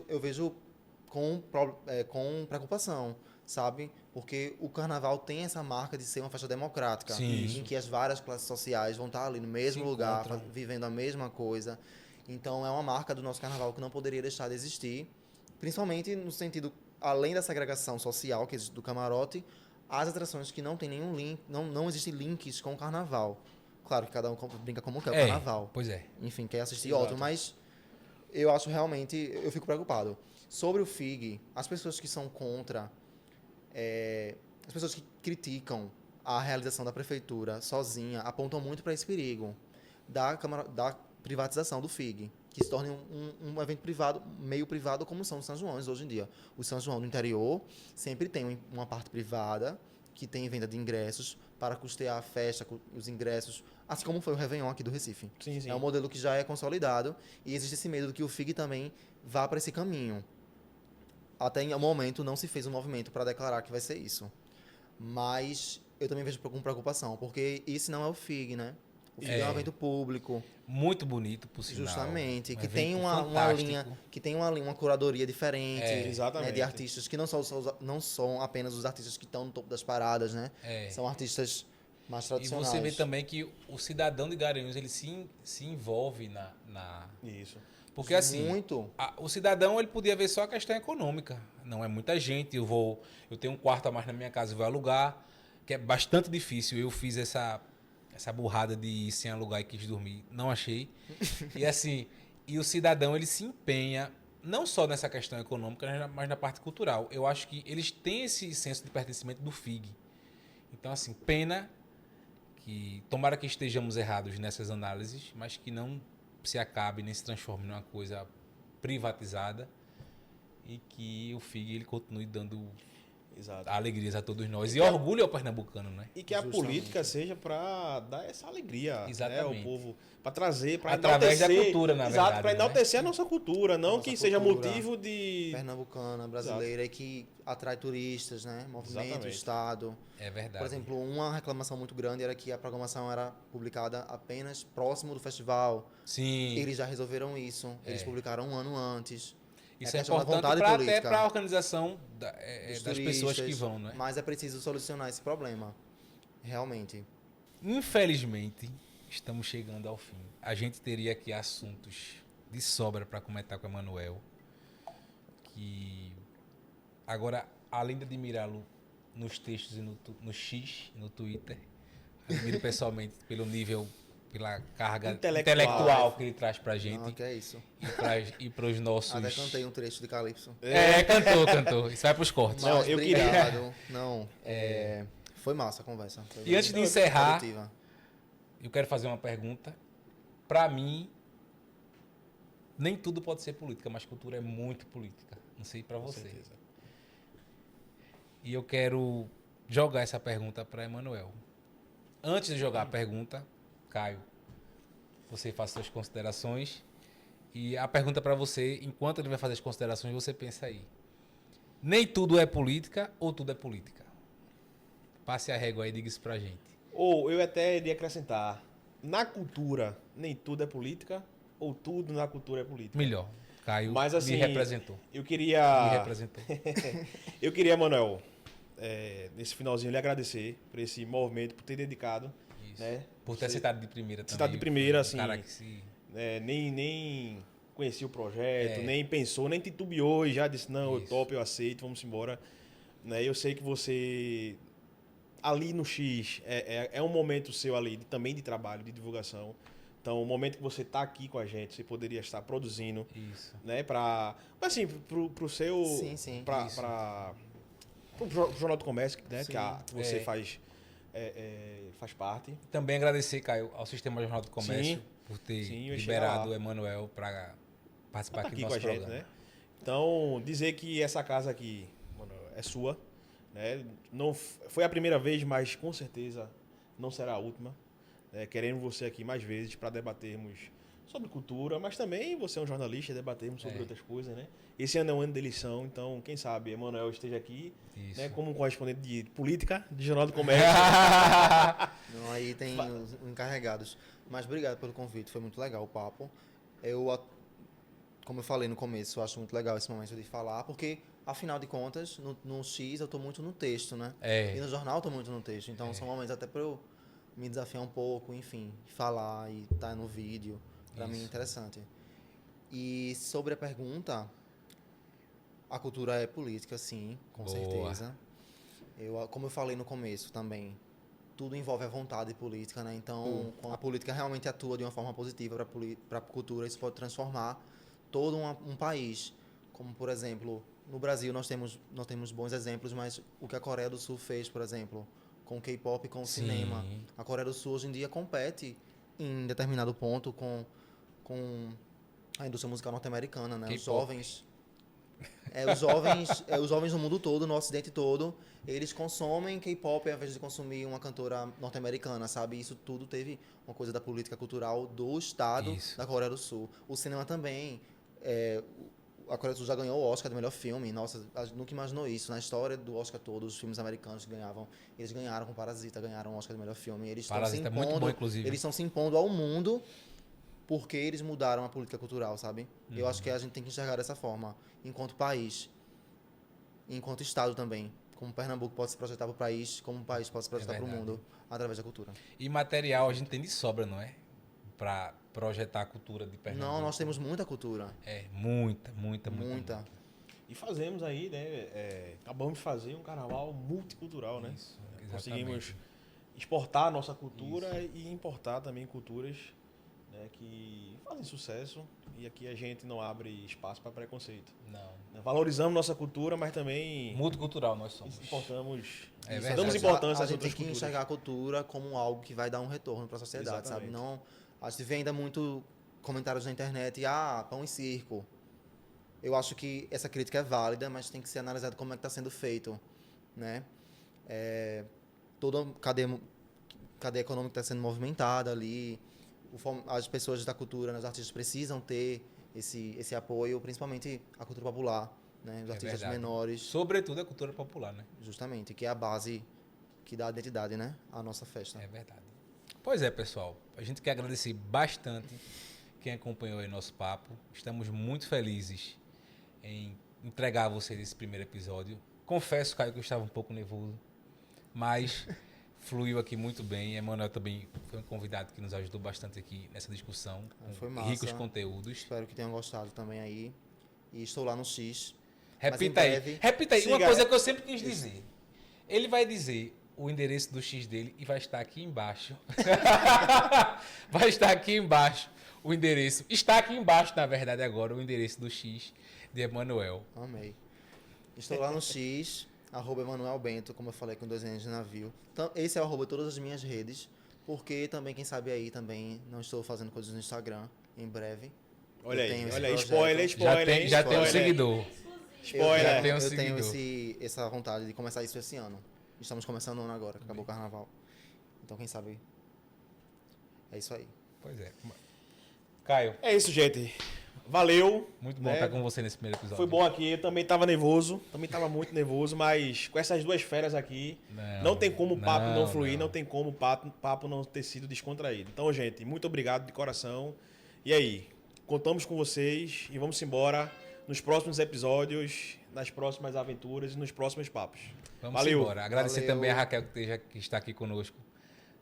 Speaker 3: eu vejo com preocupação, sabe? Porque o carnaval tem essa marca de ser uma festa democrática,
Speaker 1: Sim.
Speaker 3: em que as várias classes sociais vão estar ali no mesmo lugar, vivendo a mesma coisa. Então é uma marca do nosso carnaval que não poderia deixar de existir, principalmente no sentido, além da segregação social que existe do camarote, as atrações que não tem nenhum link, não existem links com o carnaval. Claro que cada um brinca como quer o carnaval.
Speaker 1: Pois é.
Speaker 3: Enfim, quer assistir ótimo, mas eu acho realmente, eu fico preocupado. Sobre o FIG, as pessoas que são contra, as pessoas que criticam a realização da prefeitura sozinha, apontam muito para esse perigo da privatização do FIG, que se torne um evento privado, meio privado, como são os São Joões hoje em dia. O São João do interior sempre tem uma parte privada, que tem venda de ingressos para custear a festa, os ingressos, assim como foi o Réveillon aqui do Recife.
Speaker 2: Sim.
Speaker 3: É um modelo que já é consolidado e existe esse medo de que o FIG também vá para esse caminho. Até em um momento não se fez um movimento para declarar que vai ser isso. Mas eu também vejo com preocupação, porque esse não é o FIG, né? O FIG é um evento público.
Speaker 1: Muito bonito, por sinal.
Speaker 3: Justamente. Que
Speaker 1: evento
Speaker 3: tem uma linha,
Speaker 1: fantástico.
Speaker 3: que tem uma curadoria diferente.
Speaker 2: Exatamente.
Speaker 3: Né, de artistas que não são apenas os artistas que estão no topo das paradas, né? São artistas mais
Speaker 1: E
Speaker 3: tradicionais.
Speaker 1: você vê também que o cidadão de Garanhuns, ele se envolve na...
Speaker 2: Isso.
Speaker 1: Porque assim,
Speaker 3: Muito.
Speaker 1: o cidadão ele podia ver só a questão econômica. Não é muita gente, eu tenho um quarto a mais na minha casa e vou alugar, que é bastante difícil. Eu fiz essa burrada de ir sem alugar e quis dormir, não achei. E assim, o cidadão ele se empenha não só nessa questão econômica, mas na parte cultural. Eu acho que eles têm esse senso de pertencimento do FIG. Então assim, pena que tomara que estejamos errados nessas análises, mas que não se acabe nem se transforme numa coisa privatizada e que o FIG ele continue dando alegrias a todos nós e orgulho ao pernambucano, né?
Speaker 2: E que a política seja para dar essa alegria, né, ao povo, para trazer, para
Speaker 1: através
Speaker 2: enaltecer,
Speaker 1: da cultura, na verdade.
Speaker 2: Exato, para enaltecer a nossa cultura, não
Speaker 3: nossa
Speaker 2: que seja
Speaker 3: cultura
Speaker 2: motivo de
Speaker 3: pernambucana, brasileira, e que atrai turistas, né? Movimento, Estado.
Speaker 1: É verdade.
Speaker 3: Por exemplo, uma reclamação muito grande era que a programação era publicada apenas próximo do festival.
Speaker 1: Sim.
Speaker 3: Eles já resolveram isso. Eles publicaram um ano antes.
Speaker 1: Isso é
Speaker 3: questão da
Speaker 1: importante
Speaker 3: vontade
Speaker 1: até
Speaker 3: política.
Speaker 1: para a organização
Speaker 3: Dos
Speaker 1: das pessoas que
Speaker 3: turistas,
Speaker 1: vão, né?
Speaker 3: Mas é preciso solucionar esse problema, realmente.
Speaker 1: Infelizmente, estamos chegando ao fim. A gente teria aqui assuntos de sobra para comentar com o Emanuel. Que agora, além de admirá-lo nos textos e no X, no Twitter, admiro pessoalmente pelo nível, pela carga intelectual que ele traz pra gente.
Speaker 3: Não, que é isso.
Speaker 1: E para os nossos.
Speaker 3: Até cantei um trecho de Calypso.
Speaker 1: Cantou. Isso vai pros cortes.
Speaker 2: Não,
Speaker 3: Mas
Speaker 2: eu
Speaker 3: obrigado. Não, foi massa a conversa.
Speaker 1: E antes de encerrar,
Speaker 3: produtiva.
Speaker 1: eu quero fazer uma pergunta. Pra mim, nem tudo pode ser política, mas cultura é muito política. Não sei pra você.
Speaker 2: certeza.
Speaker 1: E eu quero jogar essa pergunta para Emanuel. Antes de jogar a pergunta, Caio, você faz suas considerações. E a pergunta para você, enquanto ele vai fazer as considerações, você pensa aí. Nem tudo é política ou tudo é política? Passe a régua aí e diga isso pra gente.
Speaker 2: Ou eu até iria acrescentar, na cultura, nem tudo é política, ou tudo na cultura é política.
Speaker 1: Melhor. Caio
Speaker 2: Mas, assim,
Speaker 1: me representou.
Speaker 2: Eu queria...
Speaker 1: Me representou.
Speaker 2: Eu queria, Manuel, nesse finalzinho, lhe agradecer por esse movimento, por ter dedicado.
Speaker 1: Isso.
Speaker 2: Né?
Speaker 1: Por ter citado de primeira também.
Speaker 2: Citado de primeira,
Speaker 1: Um
Speaker 2: assim,
Speaker 1: cara que se...
Speaker 2: nem conhecia o projeto, nem pensou, nem titubeou e já disse, não, eu
Speaker 1: Isso.
Speaker 2: topo, eu aceito, vamos embora. Né? Eu sei que você, ali no X, é um momento seu ali também de trabalho, de divulgação. Então, o momento que você está aqui com a gente, você poderia estar produzindo,
Speaker 1: Isso.
Speaker 2: né, assim, pro seu...
Speaker 3: Sim, sim.
Speaker 2: Pro Jornal do Comércio, né,
Speaker 3: Sim.
Speaker 2: que você faz parte.
Speaker 1: Também agradecer, Caio, ao Sistema Jornal do Comércio
Speaker 2: Sim.
Speaker 1: por ter
Speaker 2: Sim, eu ia
Speaker 1: liberado
Speaker 2: chegar
Speaker 1: o
Speaker 2: lá.
Speaker 1: Emanuel para participar
Speaker 2: Tá
Speaker 1: aqui
Speaker 2: aqui
Speaker 1: do
Speaker 2: com a
Speaker 1: nosso
Speaker 2: gente,
Speaker 1: programa.
Speaker 2: né? Então, dizer que essa casa aqui, mano, é sua, né? Não foi a primeira vez, mas com certeza não será a última. Né? Queremos você aqui mais vezes para debatermos sobre cultura, mas também você é um jornalista, debatermos sobre outras coisas, né? Esse ano é um ano de eleição, então quem sabe Emanuel esteja aqui,
Speaker 1: Isso.
Speaker 2: né, como correspondente de política de Jornal do Comércio.
Speaker 3: Não, aí tem os encarregados. Mas obrigado pelo convite, foi muito legal o papo. Como eu falei no começo, eu acho muito legal esse momento de falar, porque, afinal de contas, no X eu estou muito no texto, né? E no jornal eu estou muito no texto. Então são momentos até para eu me desafiar um pouco, enfim, falar e estar no vídeo. Para mim é interessante. E sobre a pergunta, a cultura é política, sim, com certeza. Como eu falei no começo também, tudo envolve a vontade política, né? Então, quando a política realmente atua de uma forma positiva para a cultura, isso pode transformar todo um país. Como, por exemplo, no Brasil nós temos bons exemplos, mas o que a Coreia do Sul fez, por exemplo, com o K-pop e com o cinema. A Coreia do Sul hoje em dia compete em determinado ponto com a indústria musical norte-americana, né? Os jovens no mundo todo, no ocidente todo, eles consomem K-pop ao invés de consumir uma cantora norte-americana, sabe? Isso tudo teve uma coisa da política cultural do estado da Coreia do Sul. O cinema também. A Coreia do Sul já ganhou o Oscar de melhor filme. Nossa, a gente nunca imaginou isso. Na história do Oscar todo, os filmes americanos que ganhavam, eles ganharam com Parasita, ganharam o Oscar de melhor filme. Eles
Speaker 1: Parasita é muito bom, inclusive.
Speaker 3: Eles estão se impondo ao mundo porque eles mudaram a política cultural, sabe? Eu acho que a gente tem que enxergar dessa forma, enquanto país, enquanto estado também. Como Pernambuco pode se projetar para o país, como o país pode se projetar para o mundo, através da cultura.
Speaker 1: E material a gente tem de sobra, não é? Para projetar a cultura de Pernambuco.
Speaker 3: Não, nós temos muita cultura.
Speaker 1: Muita.
Speaker 2: E fazemos aí, né? Acabamos de fazer um carnaval multicultural, né?
Speaker 1: Isso,
Speaker 2: conseguimos exportar a nossa cultura e importar também culturas, né, que fazem sucesso, e aqui a gente não abre espaço para preconceito.
Speaker 1: Não.
Speaker 2: Valorizamos nossa cultura, mas também
Speaker 1: multicultural nós somos.
Speaker 2: Importamos,
Speaker 1: verdade.
Speaker 2: damos importância
Speaker 3: A
Speaker 2: às
Speaker 3: gente tem
Speaker 2: outras
Speaker 3: que
Speaker 2: culturas.
Speaker 3: enxergar a cultura como algo que vai dar um retorno para a sociedade, sabe? Não, a gente vê ainda muito comentários na internet, pão e circo. Eu acho que essa crítica é válida, mas tem que ser analisado como é que está sendo feito, né? Toda a cadeia econômica está sendo movimentada ali, as pessoas da cultura, os artistas precisam ter esse apoio, principalmente a cultura popular, né? Os artistas menores.
Speaker 1: Sobretudo a cultura popular, né?
Speaker 3: Justamente, que é a base que dá identidade, né, à nossa festa.
Speaker 1: É verdade. Pois é, pessoal. A gente quer agradecer bastante quem acompanhou aí nosso papo. Estamos muito felizes em entregar a vocês esse primeiro episódio. Confesso, Caio, que eu estava um pouco nervoso, mas fluiu aqui muito bem. Emanuel também foi um convidado que nos ajudou bastante aqui nessa discussão,
Speaker 3: Foi
Speaker 1: com
Speaker 3: massa.
Speaker 1: ricos conteúdos.
Speaker 3: Espero que tenham gostado também aí. E estou lá no X.
Speaker 1: Repita
Speaker 3: em
Speaker 1: aí,
Speaker 3: breve-
Speaker 1: repita aí. Uma
Speaker 2: Siga-
Speaker 1: coisa que eu sempre quis dizer. Ele vai dizer o endereço do X dele e vai estar aqui embaixo. Vai estar aqui embaixo o endereço. Está aqui embaixo, na verdade, agora, o endereço do X de Emanuel.
Speaker 3: Amei. Estou lá no X, @Emanuel Bento, como eu falei, com 2 anos de navio. Então, esse é o arroba de todas as minhas redes, porque também, quem sabe aí, também não estou fazendo coisas no Instagram, em breve.
Speaker 2: Olha
Speaker 3: Eu
Speaker 2: aí,
Speaker 3: tenho esse
Speaker 2: olha aí,
Speaker 3: projeto.
Speaker 2: spoiler, spoiler.
Speaker 1: Já tem um
Speaker 2: spoiler.
Speaker 1: seguidor.
Speaker 2: Spoiler.
Speaker 1: Já tem um
Speaker 3: Eu tenho
Speaker 1: seguidor.
Speaker 3: essa vontade de começar isso esse ano. Estamos começando o ano agora, que acabou o carnaval. Então, quem sabe... É isso aí.
Speaker 1: Pois é. Caio,
Speaker 2: É isso, gente. Valeu.
Speaker 1: muito bom
Speaker 2: né?
Speaker 1: estar com você nesse primeiro episódio.
Speaker 2: Foi bom aqui. Eu também tava nervoso. Também tava muito nervoso, mas com essas duas feras aqui, não tem como o papo não fluir, não tem como o papo não ter sido descontraído. Então, gente, muito obrigado de coração. E aí, contamos com vocês e vamos embora nos próximos episódios, nas próximas aventuras e nos próximos papos.
Speaker 1: Vamos
Speaker 2: Valeu.
Speaker 1: embora. Agradecer
Speaker 3: Valeu.
Speaker 1: também a Raquel que está aqui conosco,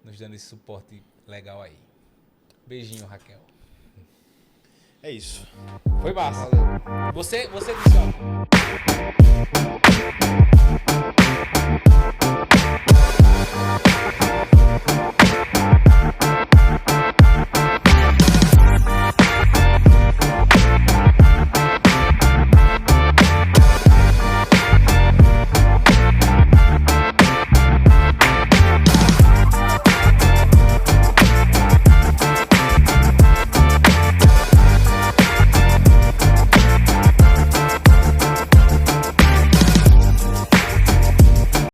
Speaker 1: nos dando esse suporte legal aí. Beijinho, Raquel.
Speaker 2: É isso.
Speaker 1: Foi massa.
Speaker 3: Valeu.
Speaker 1: Você disse, ó.